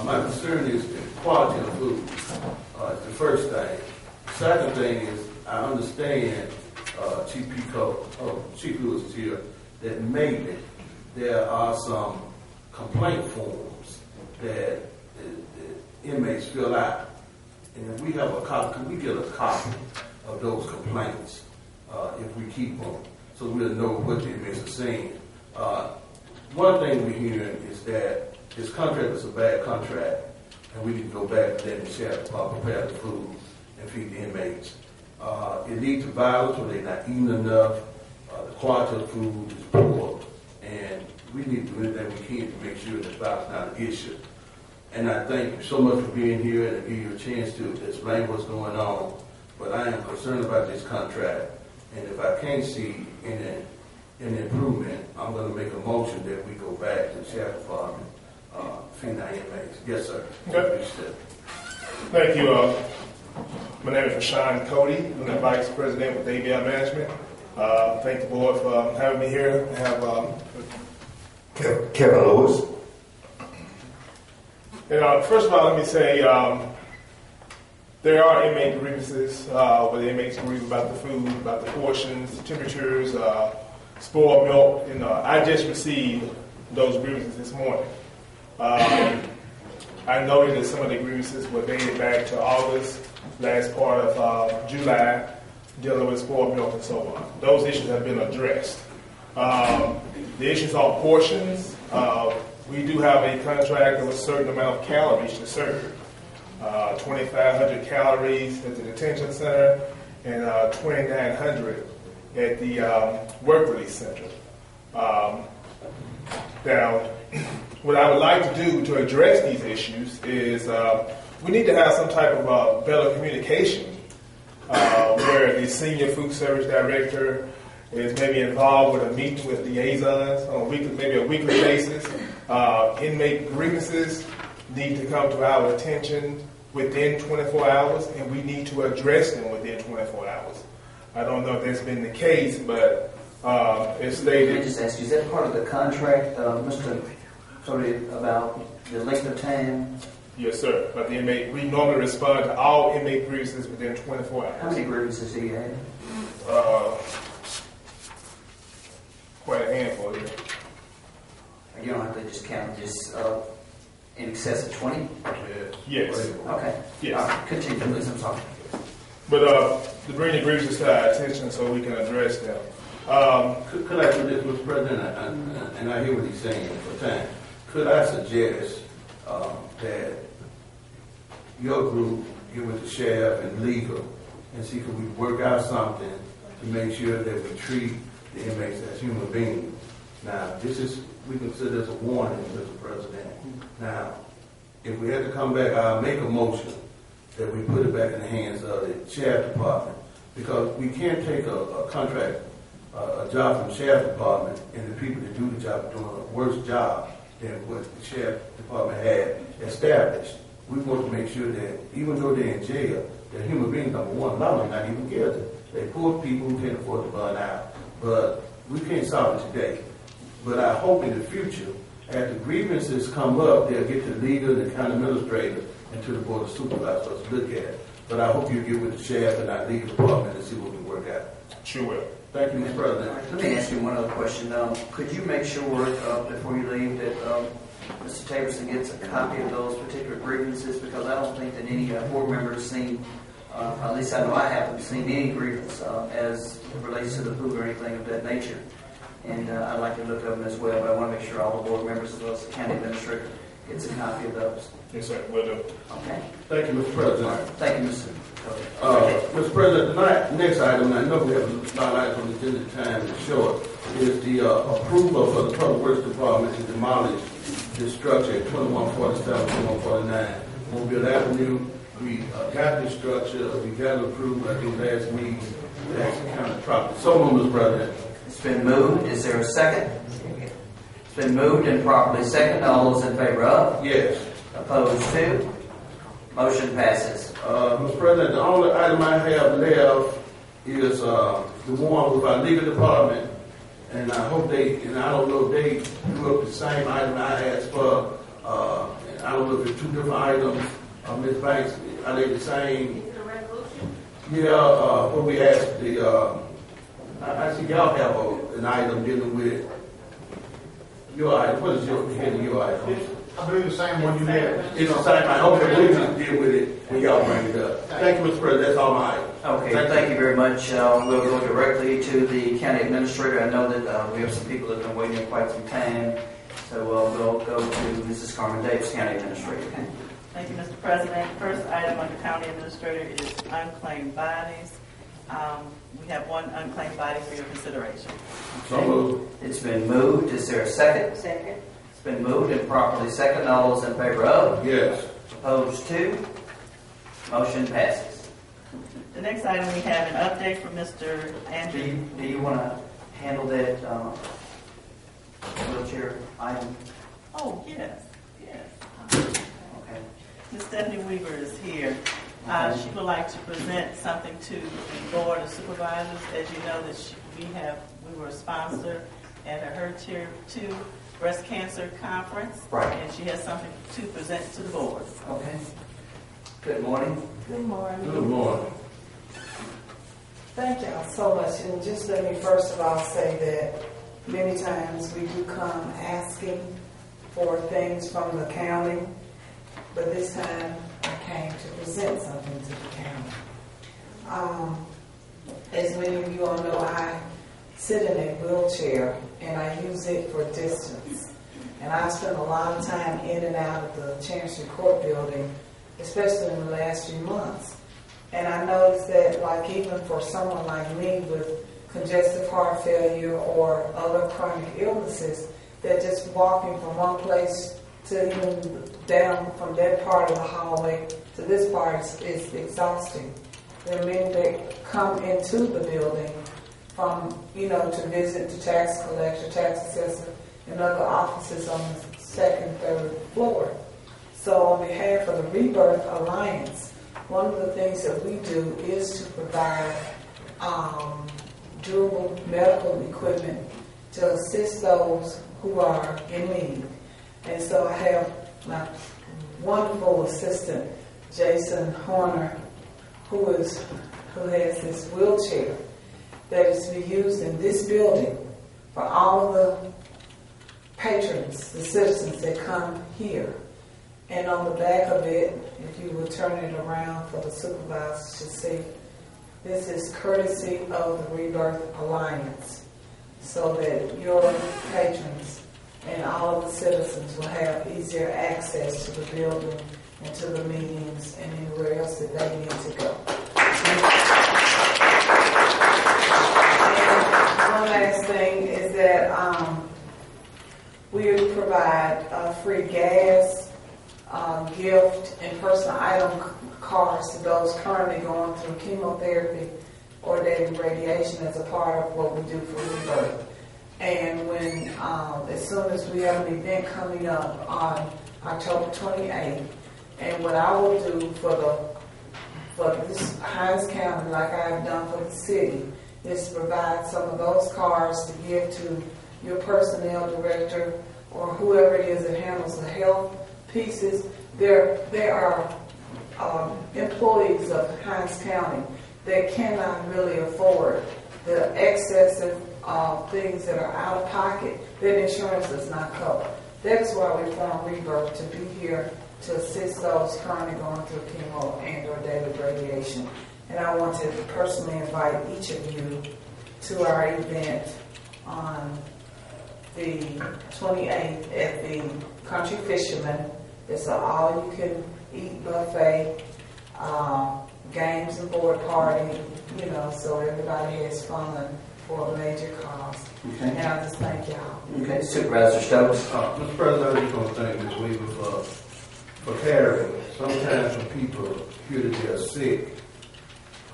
My concern is the quality of food. It's the first thing. Second thing is, I understand, Chief Lewis is here, that maybe there are some complaint forms that the inmates fill out. And if we have a copy, can we get a copy of those complaints if we keep them, so we'll know what the inmates are saying? One thing we're hearing is that this contract is a bad contract, and we need to go back to letting the sheriff prepare the food and feed the inmates. It leads to violence when they're not eating enough. The quality of the food is poor, and we need to do everything we can to make sure that violence is not an issue. And I thank you so much for being here and give you a chance to explain what's going on. But I am concerned about this contract, and if I can't see any improvement, I'm going to make a motion that we go back to the sheriff department, feed our inmates. Yes, sir. Okay. Thank you. My name is Rashawn Cody. I'm the Vice President with ABL Management. Thank the board for having me here. I have Kevin Lewis. First of all, let me say There are inmate grievances where the inmates grieve about the food, about the portions, temperatures, spoiled milk. And I just received those grievances this morning. I noted that some of the grievances were dated back to August, last part of July, dealing with spoiled milk and so on. Those issues have been addressed. The issues on portions, we do have a contract with a certain amount of calories to serve. 2,500 calories at the detention center and 2,900 at the work release center. Now, what I would like to do to address these issues is we need to have some type of better communication where the senior food service director is maybe involved with a meeting with liaisons on maybe a weekly basis. Inmate grievances need to come to our attention within 24 hours, and we need to address them within 24 hours. I don't know if that's been the case, but it's stated. Let me just ask you, is that part of the contract, Mr. Cody, about the length of time? Yes, sir. But the inmate, we normally respond to all inmate grievances within 24 hours. How many grievances do you have? Quite a handful here. You don't have to just count, just in excess of 20? Yes. Okay. Yes. Continue, please. I'm sorry. But to bring the grievances to our attention so we can address them. Could I do this, Mr. President? And I hear what he's saying for time. Could I suggest that your group get with the sheriff and legal and see if we work out something to make sure that we treat the inmates as human beings? Now, we consider this a warning, Mr. President. Now, if we had to come back, I'll make a motion that we put it back in the hands of the sheriff department, because we can't take a contract, a job from the sheriff department, and the people that do the job are doing a worse job than what the sheriff department had established. We want to make sure that even though they're in jail, they're human beings, number one. A lot of them not even guilty. They're poor people who can't afford to burn out. But we can't solve it today. But I hope in the future, as the grievances come up, they'll get to the leader, the county administrator, and to the board of supervisors to look at it. But I hope you get with the sheriff and our legal department and see what we can work out. Sure will. Thank you, Mr. President. Let me ask you one other question. Could you make sure before you leave that Mr. Taverson gets a copy of those particular grievances? Because I don't think that any board member has seen, at least I know I haven't seen any grievance as it relates to the food or anything of that nature. And I'd like to look at them as well, but I want to make sure all the board members as well as the county administrator gets a copy of those. Yes, sir. Will do. Okay. Thank you, Mr. President. Thank you, Mr. Mr. President, the next item, I know we have a lot of items on the agenda, time is short, is the approval for the Public Works Department to demolish this structure at 2147, 2149 Mobile Avenue. We got this structure, we got it approved, I think last meeting, the Action County property. So moved, Mr. President. It's been moved. Is there a second? It's been moved and properly seconded. All those in favor of? Yes. Opposed to? Motion passes. Mr. President, the only item I have left is the one with our legal department, and I hope and I don't know if they drew up the same item I asked for. I don't know if it's two different items. Ms. Banks, are they the same? Is it a resolution? Yeah, what we asked I see y'all have an item dealing with your item. What is your item? I believe the same one you had. It's the same item. Okay, we'll just deal with it when y'all bring it up. Thank you, Mr. President. That's all my item. Okay, thank you very much. We'll go directly to the county administrator. I know that we have some people that have been waiting here quite some time. So we'll go to Mrs. Carmen Davis, county administrator. Okay. Thank you, Mr. President. First item under county administrator is unclaimed bodies. We have one unclaimed body for your consideration. So moved. It's been moved. Is there a second? Second. It's been moved and properly seconded. All those in favor of? Yes. Opposed to? Motion passes. The next item we have an update from Mr. Andrew. Do you want to handle that wheelchair item? Oh, yes. Okay. Ms. Stephanie Weaver is here. She would like to present something to the Board of Supervisors. As you know, that we were a sponsor at her Tier 2 breast cancer conference. Right. And she has something to present to the board. Okay. Good morning. Good morning. Good morning. Thank y'all so much. And just let me first of all say that many times we do come asking for things from the county, but this time I came to present something to the county. As many of you all know, I sit in a wheelchair and I use it for distance. And I spent a lot of time in and out of the Chancery Court building, especially in the last few months. And I noticed that, like, even for someone like me with congestive heart failure or other chronic illnesses, that just walking from one place to even down from that part of the hallway to this part is exhausting. There are many that come into the building from, to visit the tax collector, tax assessor, and other offices on the second, third floor. So on behalf of the Rebirth Alliance, one of the things that we do is to provide durable medical equipment to assist those who are in need. And so I have my wonderful assistant, Jason Horner, who has this wheelchair that is to be used in this building for all of the patrons, the citizens that come here. And on the back of it, if you would turn it around for the supervisors to see, this is courtesy of the Rebirth Alliance, so that your patrons and all of the citizens will have easier access to the building and to the meetings and anywhere else that they need to go. And one last thing is that we provide free gas, gift, and personal item cards to those currently going through chemotherapy or daily radiation as a part of what we do for Rebirth. And when, as soon as we have an event coming up on October 28th, and what I will do for this Hinds County, like I have done for the city, is to provide some of those cards to give to your personnel director or whoever it is that handles the health pieces. There are employees of Hinds County that cannot really afford the excessive things that are out of pocket that insurance does not cover. That is why we formed Rebirth, to be here to assist those currently going through chemo and or daily radiation. And I want to personally invite each of you to our event on the 28th at the Country Fisherman. It's an all-you-can-eat buffet, games and board party, so everybody has fun for a major cause. Okay. And I just thank y'all. Okay, Supervisor Stokes. Mr. President, I just want to thank Ms. Weaver for carrying. Sometimes when people hear that they're sick,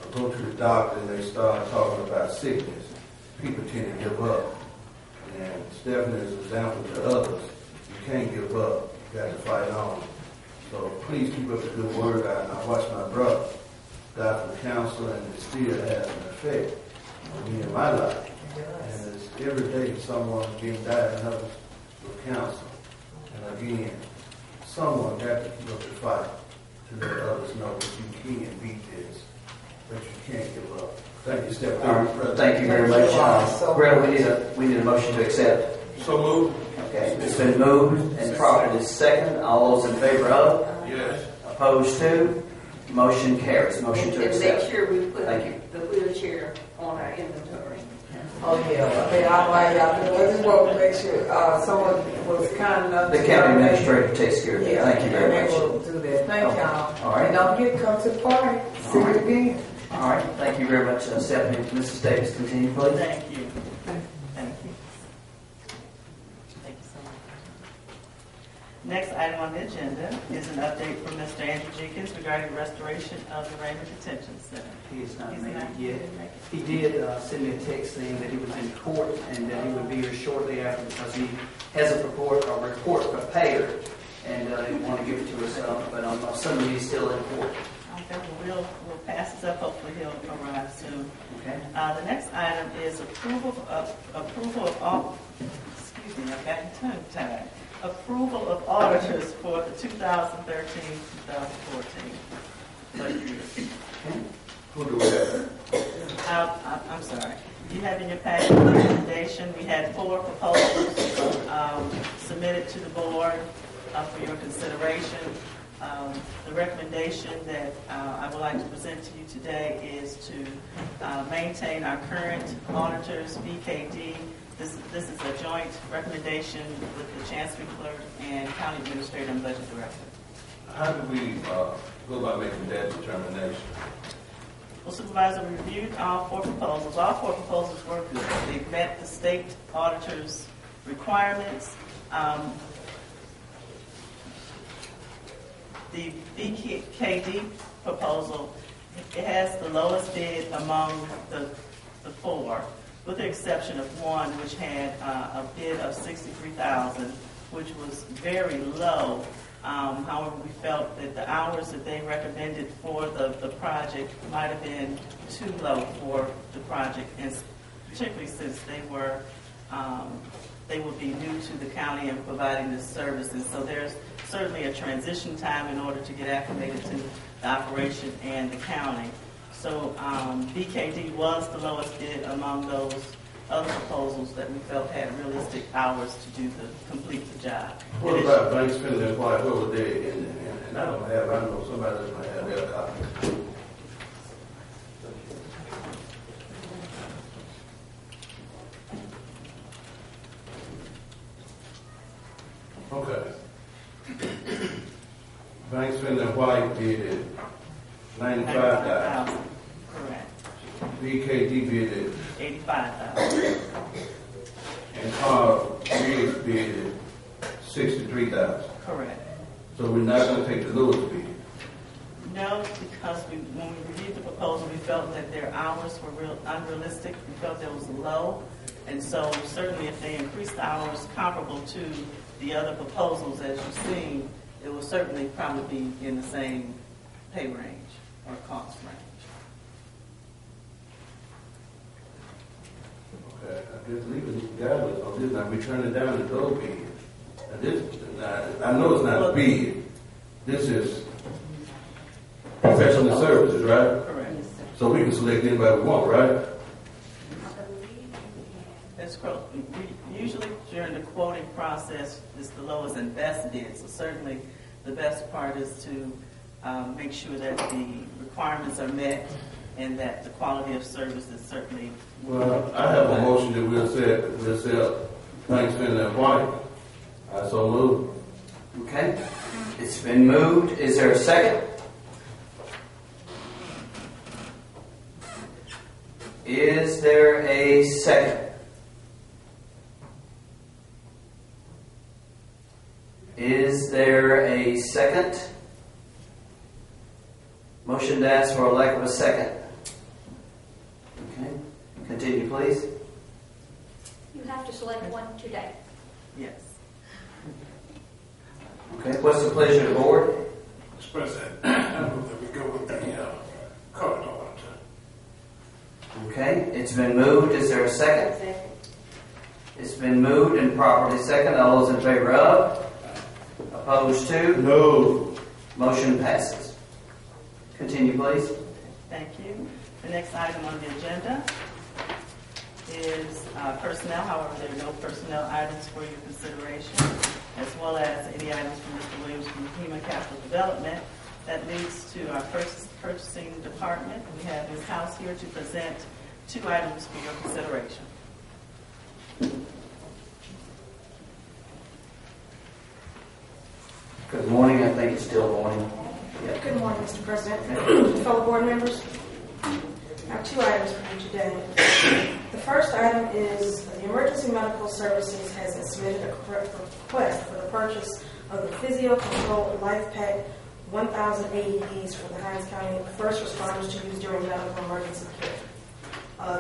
or go to the doctor and they start talking about sickness, people tend to give up. And Stephanie is an example to others. You can't give up. You got to fight on. So please keep up the good work. I watched my brother die from cancer, and it still has an effect on me in my life. And it's every day someone getting diagnosed with cancer. And again, someone got to keep up the fight to let others know that you can beat this, but you can't give up. Thank you, Stephanie. Thank you very much. Greta, we need a motion to accept. So moved. Okay, it's been moved and properly second. All those in favor of? Yes. Opposed to? Motion carries. Motion to And accept. make sure we put Thank you. the wheelchair on our inventory. Oh, yeah. Okay, all right, y'all. I just want to make sure someone was kind enough The to county donate. administrator takes care of that. Thank you very much. And they will do that. Thank Okay. y'all. All right. And don't forget, come to the party. See you again. All right. Thank you very much, Stephanie. Mrs. Davis, continue, please. Thank you. Thank you. Thank you so much. Next item on the agenda is an update from Mr. Andrew Jenkins regarding restoration of the Raymond Detention Center. He is not made it yet. He did send me a text saying that he was in court and that he would be here shortly after because he has a report prepared and he want to give it to us, but I'm assuming he's still in court. Okay, well, we'll pass this up. Hopefully he'll arrive soon. Okay. The next item is approval of all. Excuse me, I've gotten tongue-tied. Approval of auditors for the 2013-2014. budget year. Who do we have? I'm sorry. You have in your packet the recommendation. We had 4 proposals submitted to the board for your consideration. The recommendation that I would like to present to you today is to maintain our current auditors, BKD. This is a joint recommendation with the Chancery Clerk and County Administrator and Budget Director. How do we go about making that determination? Well, Supervisor, we reviewed all 4 proposals. All 4 proposals were good. They met the state auditor's requirements. The BKD proposal, it has the lowest bid among the 4, with the exception of one which had a bid of $63,000, which was very low. However, we felt that the hours that they recommended for the project might have been too low for the project, and particularly since they would be new to the county and providing this service. And so there's certainly a transition time in order to get acclimated to the operation and the county. So BKD was the lowest bid among those other proposals that we felt had realistic hours to complete the job. What about Banks Finley and White? What were they? And I don't have, I know somebody else might have their copy. Okay. Banks Finley and White did $95,000. Correct. BKD bid $85,000. and Carl Riggs bid $63,000. Correct. So we're not going to take the lowest bid. No, because when we reviewed the proposal, we felt that their hours were unrealistic. We felt that was low. And so certainly if they increased the hours comparable to the other proposals, as you've seen, it will certainly probably be in the same pay range or cost range. Okay, I guess leaving regardless of this, I'm returning down the low bid. I know it's not a bid. This is professional services, right? Correct. So we can select anybody we want, right? That's correct. Usually during the quoting process, it's the lowest and best bid. So certainly the best part is to make sure that the requirements are met and that the quality of service is certainly. Well, I have a motion that we'll sell Banks Finley and White. I so move. Okay. It's been moved. Is there a second? Is there a second? Is there a second? Motion to ask for a lack of a second. Okay. Continue, please. You have to select one today. Yes. Okay. What's the pleasure of the board? Mr. President, I move that we go with the current auditor. Okay. It's been moved. Is there a second? It's been moved and properly second. All those in favor of? Opposed to? No. Motion passes. Continue, please. Thank you. The next item on the agenda is personnel. However, there are no personnel items for your consideration, as well as any items from Mr. Williams from Human Capital Development. That leads to our purchasing department. We have Ms. House here to present 2 items for your consideration. Good morning. I think it's still morning. Yep. Good morning, Mr. President, fellow board members. I have 2 items for you today. The first item is the Emergency Medical Services has submitted a request for the purchase of the Physio Control Life Pack 1,000 AEDs for the Hinds County first responders to use during medical emergency care.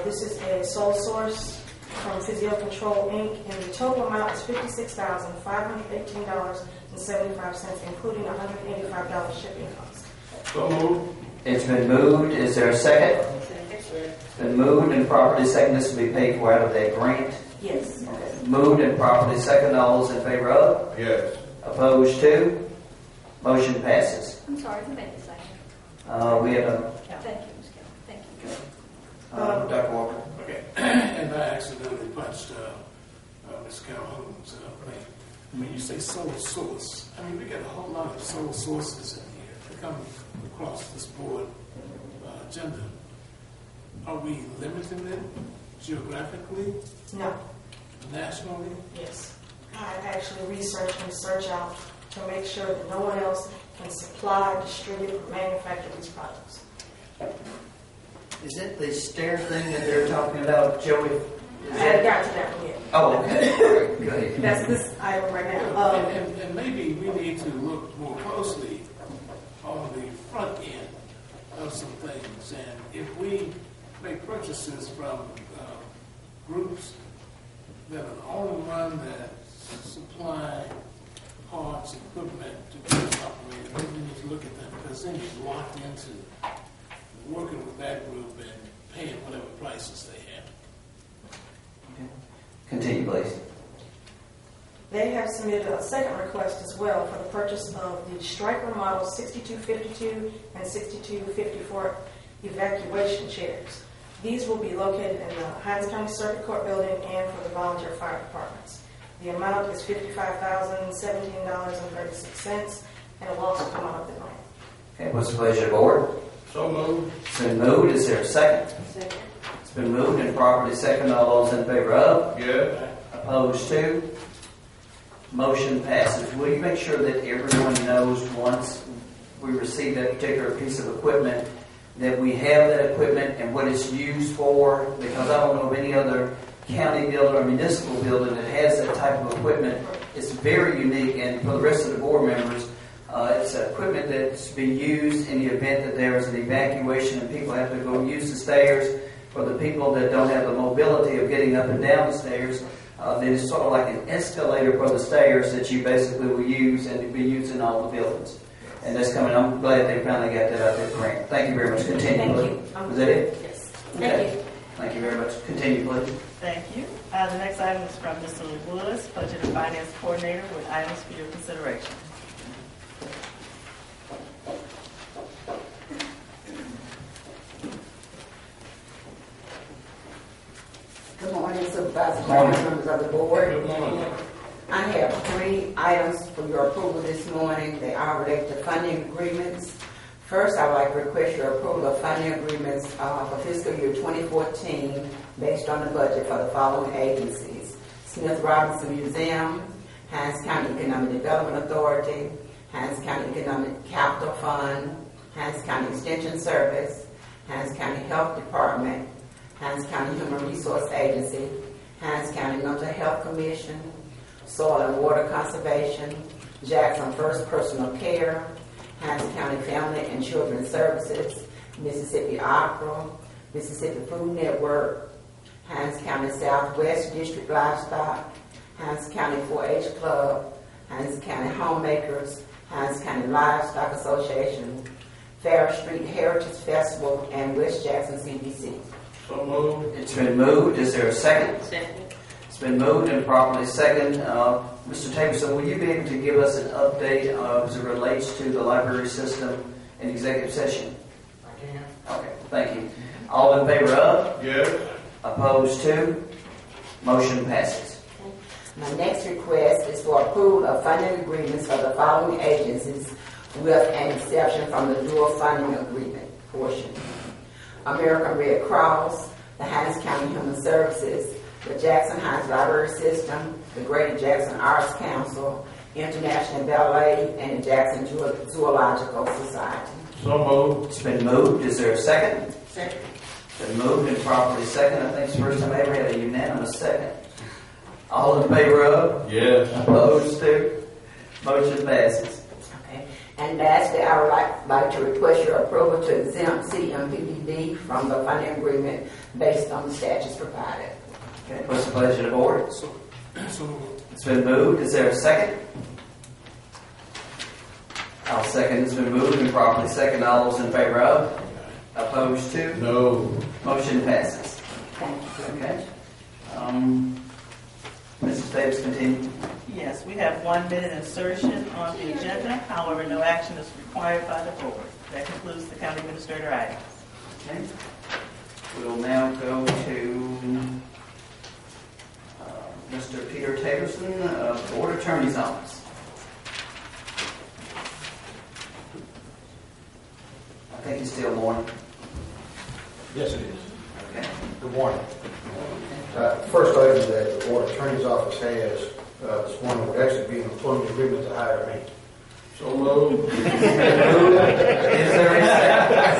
This is a sole source from Physio Control Inc., and the total amount is $56,518.75, including $185 shipping cost. So moved. It's been moved. Is there a second? It's been moved and properly second. This will be paid for out of that grant. Yes. Okay. Moved and properly second. All those in favor of? Yes. Opposed to? Motion passes. I'm sorry, who made the second? We had a, Thank you, Ms. Kelly. Thank you. Dr. Walker. Okay, and I accidentally punched Ms. Calhoun's name. When you say sole source, I mean, we got a whole lot of sole sources in here that come across this board agenda. Are we limiting it geographically, No. nationally? Yes. I actually research and search out to make sure that no one else can supply, distribute, or manufacture these products. Is it the stair thing that they're talking about, Joey? I haven't got to that one yet. Oh, okay. All right, go ahead. That's this item right now. And maybe we need to look more closely on the front end of some things. And if we make purchases from groups that are the only one that supply parts, equipment to be operated, maybe we need to look at them, because then you're locked into working with that group and paying whatever prices they have. Continue, please. They have submitted a second request as well for the purchase of the Stryker Model 6252 and 6254 evacuation chairs. These will be located in the Hinds County Circuit Court building and for the volunteer fire departments. The amount is $55,017.36, and it will also come out of the grant. Okay, what's the pleasure of the board? So moved. It's been moved. Is there a second? Second. It's been moved and properly second. All those in favor of? Yeah. Opposed to? Motion passes. Will you make sure that everyone knows once we receive that particular piece of equipment that we have that equipment and what it's used for? Because I don't know of any other county building or municipal building that has that type of equipment. It's very unique, and for the rest of the board members, it's equipment that's being used in the event that there is an evacuation and people have to go use the stairs. For the people that don't have the mobility of getting up and down the stairs, then it's sort of like an escalator for the stairs that you basically will use and be used in all the buildings. And that's coming. I'm glad they finally got that out there, grant. Thank you very much. Continue, please. Was that it? Yes. Okay. Thank you. Thank you very much. Continue, please. Thank you. The next item is from Mr. Woods, Budget and Finance Coordinator, with items for your consideration. Good morning, Supervisor Brown, members of the board. Good morning. I have 3 items for your approval this morning. They are related to funding agreements. First, I would like to request your approval of funding agreements for fiscal year 2014 based on the budget for the following agencies: Smith Robinson Museum, Hinds County Economic Development Authority, Hinds County Economic Capital Fund, Hinds County Extension Service, Hinds County Health Department, Hinds County Human Resource Agency, Hinds County Mental Health Commission, Soil and Water Conservation, Jackson First Personal Care, Hinds County Family and Children's Services, Mississippi Opera, Mississippi Food Network, Hinds County Southwest District Livestock, Hinds County 4-H Club, Hinds County Homemakers, Hinds County Livestock Association, Fair Street Heritage Festival, and West Jackson CDC. So moved. It's been moved. Is there a second? Second. It's been moved and properly second. Mr. Tableson, will you be able to give us an update as it relates to the library system in executive session? I can. Okay, thank you. All in favor of? Yes. Opposed to? Motion passes. My next request is for approval of funding agreements for the following agencies with an exception from the dual funding agreement portion: American Red Cross, the Hinds County Human Services, the Jackson Heights Library System, the Greater Jackson Arts Council, International Ballet, and the Jackson Zoological Society. So moved. It's been moved. Is there a second? Second. It's been moved and properly second. I think it's the first time I ever had a unanimous second. All in favor of? Yes. Opposed to? Motion passes. Okay. And lastly, I would like to request your approval to exempt CMPDD from the funding agreement based on the statutes provided. Okay, what's the pleasure of the board? So It's been moved. Is there a second? I'll second. It's been moved and properly second. All those in favor of? Opposed to? No. Motion passes. Thank you. Okay. Mrs. Davis, continue. Yes, we have 1 minute insertion on the agenda. However, no action is required by the board. That concludes the county administrator items. Okay. We'll now go to Mr. Peter Taylorson of the Board Attorney's Office. I think it's still morning. Yes, it is. Okay. Good morning. First item that the Board Attorney's Office has this morning would actually be an employment agreement to hire me. So moved. Is there a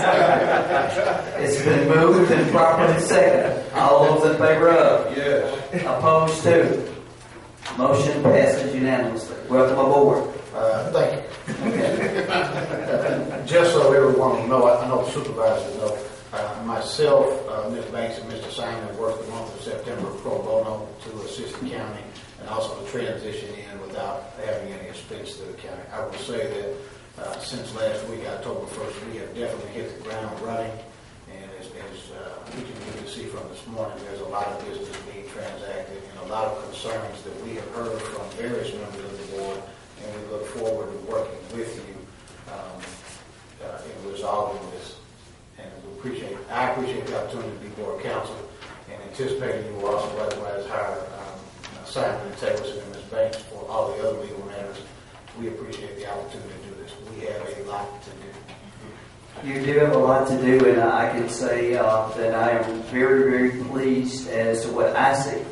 second? It's been moved and properly seconded. All those in favor of? Yes. Opposed to? Motion passes unanimously. Welcome aboard. Thank you. Okay. Just so everyone will know, I know the supervisors know, myself, Ms. Banks, and Mr. Simon worked the month of September pro bono to assist the county and also to transition in without having any expense to the county. I will say that since last week, October 1st, we have definitely hit the ground running. And as we can see from this morning, there's a lot of business being transacted and a lot of concerns that we have heard from various members of the board. And we look forward to working with you in resolving this. And I appreciate the opportunity to be board counsel and anticipating you will also likewise hire Simon and Taylor and Ms. Banks for all the other legal matters. We appreciate the opportunity to do this. We have a lot to do. You do have a lot to do, and I can say that I am very, very pleased as to what I see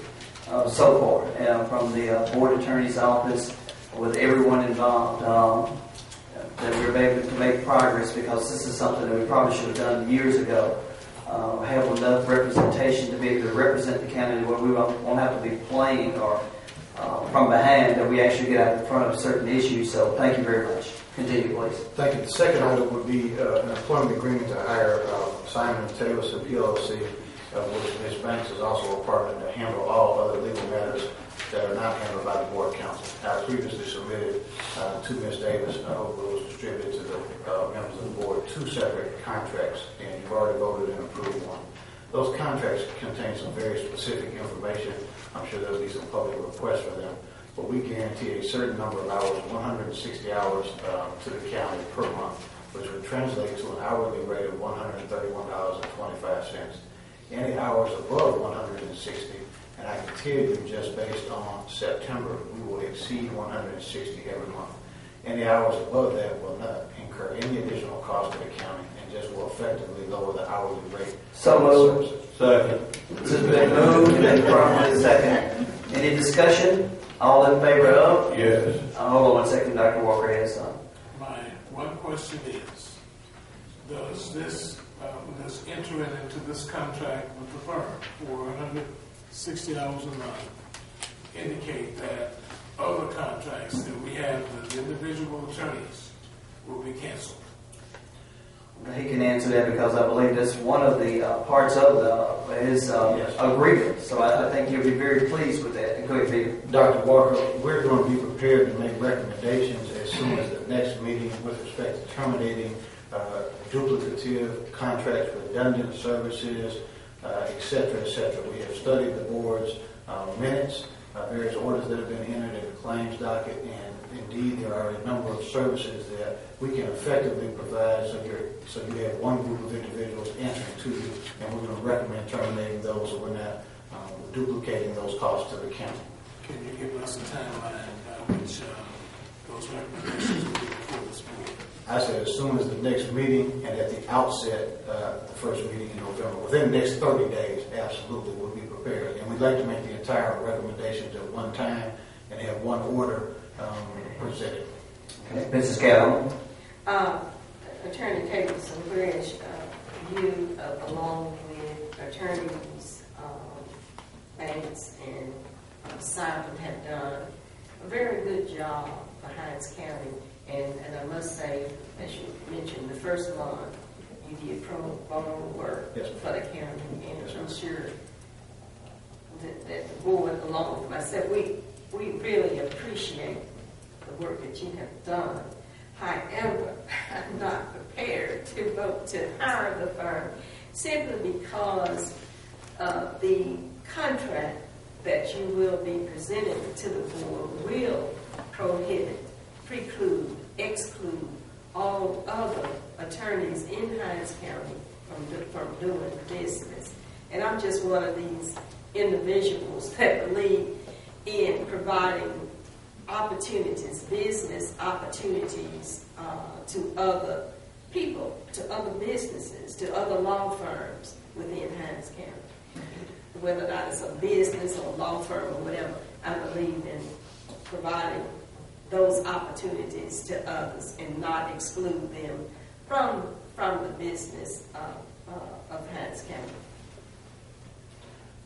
so far from the Board Attorney's Office with everyone involved. That we're able to make progress, because this is something that we probably should have done years ago. Have enough representation to be able to represent the county where we won't have to be playing or from behind, that we actually get out in front of certain issues. So thank you very much. Continue, please. Thank you. The second item would be an employment agreement to hire Simon and Taylor PLC, which Ms. Banks is also a partner to handle all other legal matters that are not handled by the board counsel. I previously submitted to Ms. Davis, I hope it was distributed to the members of the board, 2 separate contracts, and you've already voted and approved one. Those contracts contain some very specific information. I'm sure there'll be some public requests for them, but we guarantee a certain number of hours, 160 hours to the county per month, which would translate to an hourly rate of $131.25. Any hours above 160, and I can tell you just based on September, we will exceed 160 every month. Any hours above that will not incur any additional cost to the county and just will effectively lower the hourly rate. So moved. Second. This has been moved and properly seconded. Any discussion? All in favor of? Yes. Hold on 1 second, Dr. Walker has some. My one question is, does this enter into this contract with the firm for 160 hours a month indicate that other contracts that we have with individual attorneys will be canceled? He can answer that, because I believe that's one of the parts of his agreement. So I think you'll be very pleased with that. Go ahead, Peter. Dr. Walker, we're going to be prepared to make recommendations as soon as the next meeting with respect to terminating duplicative contracts, redundant services, et cetera, et cetera. We have studied the board's minutes, various orders that have been entered in the claims docket, and indeed there are a number of services that we can effectively provide so you have one group of individuals answering to you, and we're going to recommend terminating those so we're not duplicating those costs to the county. Can you give us a timeline by which those recommendations will be before this board? I said as soon as the next meeting, and at the outset, the first meeting in November. Within the next 30 days, absolutely, we'll be prepared. And we'd like to make the entire recommendations at one time and have one order presented. Okay. Mrs. Calhoun. Attorney Taylorson, whereas you, along with attorneys Banks and Simon, have done a very good job for Hinds County. And I must say, as you mentioned, the first month you did pro bono work for the county, and I'm sure that the board, along with myself, we really appreciate the work that you have done. However, I'm not prepared to vote to hire the firm simply because the contract that you will be presenting to the board will prohibit, preclude, exclude all other attorneys in Hinds County from doing business. And I'm just one of these individuals that believe in providing opportunities, business opportunities to other people, to other businesses, to other law firms within Hinds County. Whether or not it's a business or a law firm or whatever, I believe in providing those opportunities to others and not exclude them from the business of Hinds County.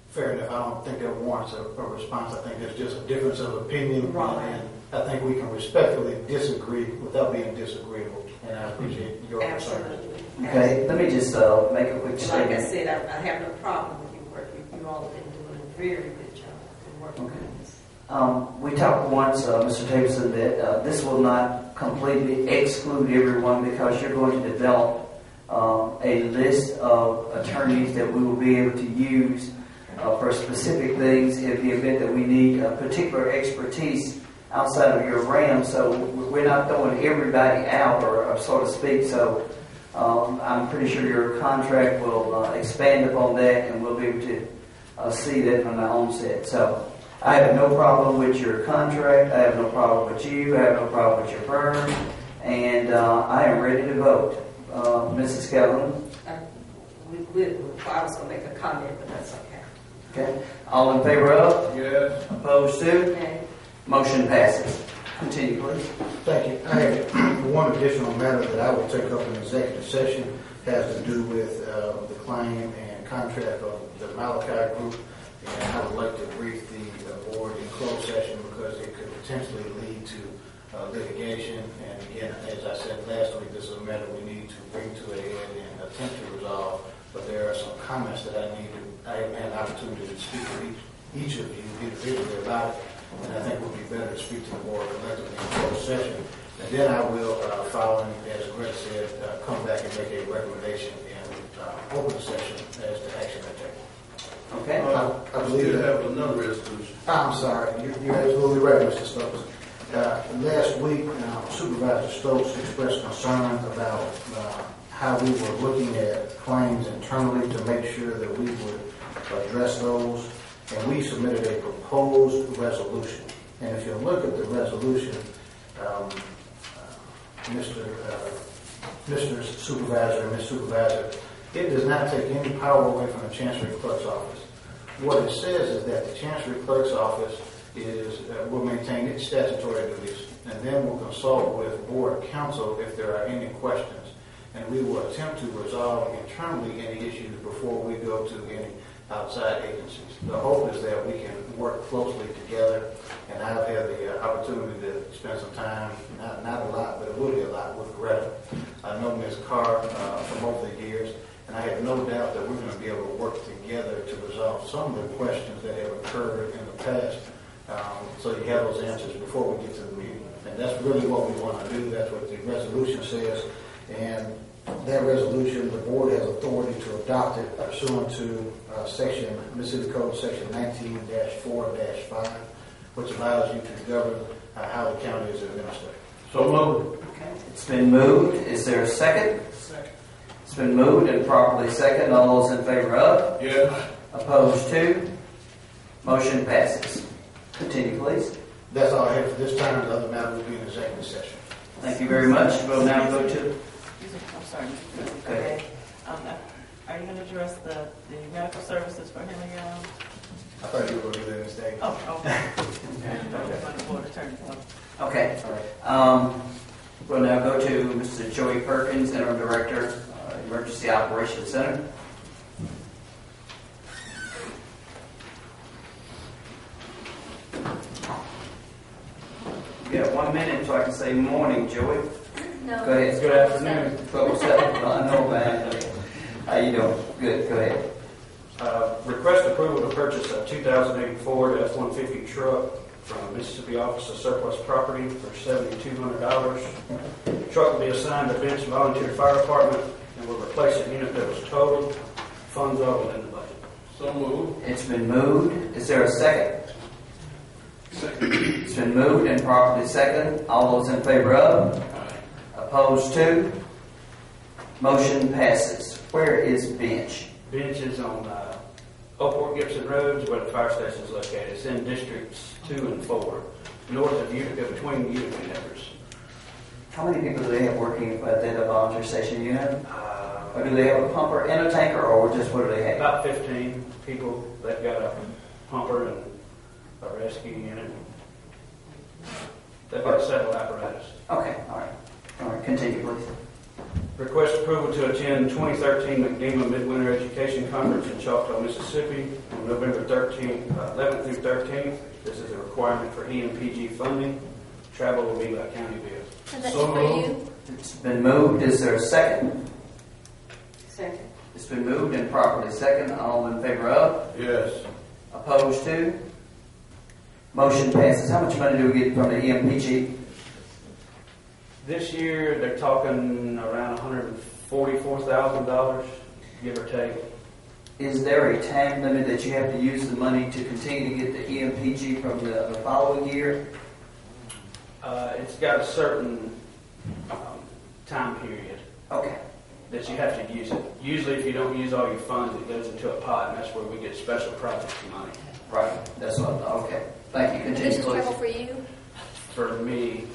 Fair enough. I don't think that warrants a response. I think there's just a difference of opinion. Right. And I think we can respectfully disagree without being disagreeable. And I appreciate your concern. Absolutely. Okay, let me just make a quick Like statement. I said, I have no problem with your work. You all have been doing a very good job in working on this. We talked once, Mr. Tableson, that this will not completely exclude everyone because you're going to develop a list of attorneys that we will be able to use for specific things in the event that we need particular expertise outside of your realm. So we're not throwing everybody out, or so to speak. So I'm pretty sure your contract will expand upon that, and we'll be able to see that from the onset. So I have no problem with your contract. I have no problem with you. I have no problem with your firm. And I am ready to vote. Mrs. Calhoun? I was going to make a comment, but that's okay. Okay. All in favor of? Yes. Opposed to? Okay. Motion passes. Continue, please. Thank you. I have one additional matter that I will take up in executive session. Has to do with the claim and contract of the Malachi Group. And I would like to brief the board in closed session because it could potentially lead to litigation. And again, as I said last week, this is a matter we need to bring to a head and attempt to resolve. But there are some comments that I haven't had an opportunity to speak to each of you individually about it. And I think it would be better to speak to the board collectively in closed session. And then I will, following, as Greg said, come back and make a recommendation in open session as to action I take. Okay. I believe You that. have another resolution. I'm sorry. You're absolutely right, Mr. Stokes. Last week, Supervisor Stokes expressed concern about how we were looking at claims internally to make sure that we would address those. And we submitted a proposed resolution. And if you look at the resolution, Mr. Supervisor and Ms. Supervisor, it does not take any power away from the Chancery Clerk's office. What it says is that the Chancery Clerk's office will maintain its statutory duties, and then will consult with board counsel if there are any questions. And we will attempt to resolve internally any issues before we go to any outside agencies. The hope is that we can work closely together, and I've had the opportunity to spend some time, not a lot, but it will be a lot, with Greta. I know Ms. Carr from over the years, and I have no doubt that we're going to be able to work together to resolve some of the questions that have occurred in the past. So you have those answers before we get to the meeting. And that's really what we want to do. That's what the resolution says. And that resolution, the board has authority to adopt it pursuant to Mississippi Code Section 19-4-5, which allows you to govern how the county is administered. So moved. Okay. It's been moved. Is there a second? Second. It's been moved and properly second. All those in favor of? Yes. Opposed to? Motion passes. Continue, please. That's all I have for this time. The other matter will be in executive session. Thank you very much. We'll now go to... I'm sorry, Mr. President. Okay. Are you going to address the medical services for Henry Young? I thought you were going to do that instead. Oh, okay. The board attorney. Okay. All right. We'll now go to Mr. Joey Perkins, Interim Director, Emergency Operations Center. You got 1 minute so I can say morning, Joey. No. Go ahead. Good afternoon. 12:07. I know, man. How you doing? Good. Go ahead. Request approval to purchase a 2008 Ford F-150 truck from Mississippi Office of Surplus Property for $7,200. The truck will be assigned to Bench Volunteer Fire Department and will replace a unit that was totaled. Funds are within the budget. So moved. It's been moved. Is there a second? Second. It's been moved and properly second. All those in favor of? Opposed, 2. Motion passes. Where is bench? Bench is on Oakport Gibson Roads where the fire station is located. It's in districts 2 and 4, north of Utica, between Utica and Evers. How many people do they have working at that volunteer station, you know? Or do they have a pumper and a tanker, or just what do they have? About 15 people. They've got a pumper and a rescue unit. They've got several apparatus. Okay, all right. All right, continue, please. Request approval to attend 2013 McDEMA Midwinter Education Conference in Choctaw, Mississippi on November 11th through 13th. This is a requirement for EMPG funding. Travel will be by county bill. And that's for you. It's been moved. Is there a second? Second. It's been moved and properly second. All in favor of? Yes. Opposed, 2. Motion passes. How much money do we get from the EMPG? This year, they're talking around $144,000, give or take. Is there a time limit that you have to use the money to continue to get the EMPG from the following year? It's got a certain time period. Okay. That you have to use it. Usually, if you don't use all your funds, it goes into a pot, and that's where we get special project money. Right. That's what I thought. Okay. Thank you. Continue, This is please. travel for you. For me,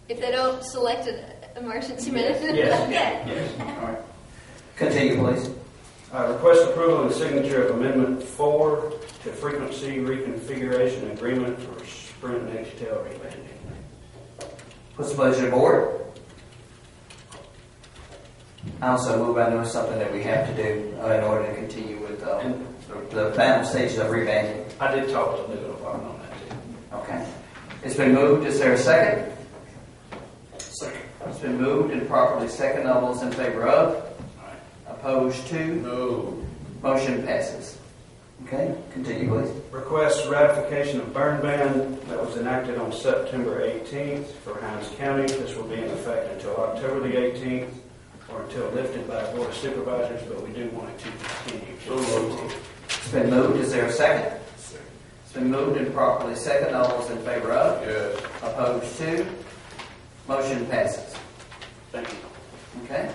If they don't select an emergency medicine. Yes. Okay. Yes. All right. Continue, please. Request approval and signature of Amendment 4 to Frequency Reconfiguration Agreement for Sprint Nextel rebranding. What's the pleasure of the board? I also move. I know it's something that we have to do in order to continue with the final stages of revamping. I did talk to the legal department on that too. Okay. It's been moved. Is there a second? Second. It's been moved and properly second. All those in favor of? Opposed, 2. No. Motion passes. Okay. Continue, please. Request ratification of burn ban that was enacted on September 18th for Hines County. This will be in effect until October the 18th or until lifted by the Board of Supervisors, but we do want it to continue. It's been moved. Is there a second? It's been moved and properly second. All those in favor of? Yes. Opposed, 2. Motion passes. Thank you. Okay.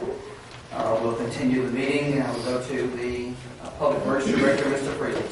We'll continue the meeting. We'll go to the Public Works Director, Mr. Freeland.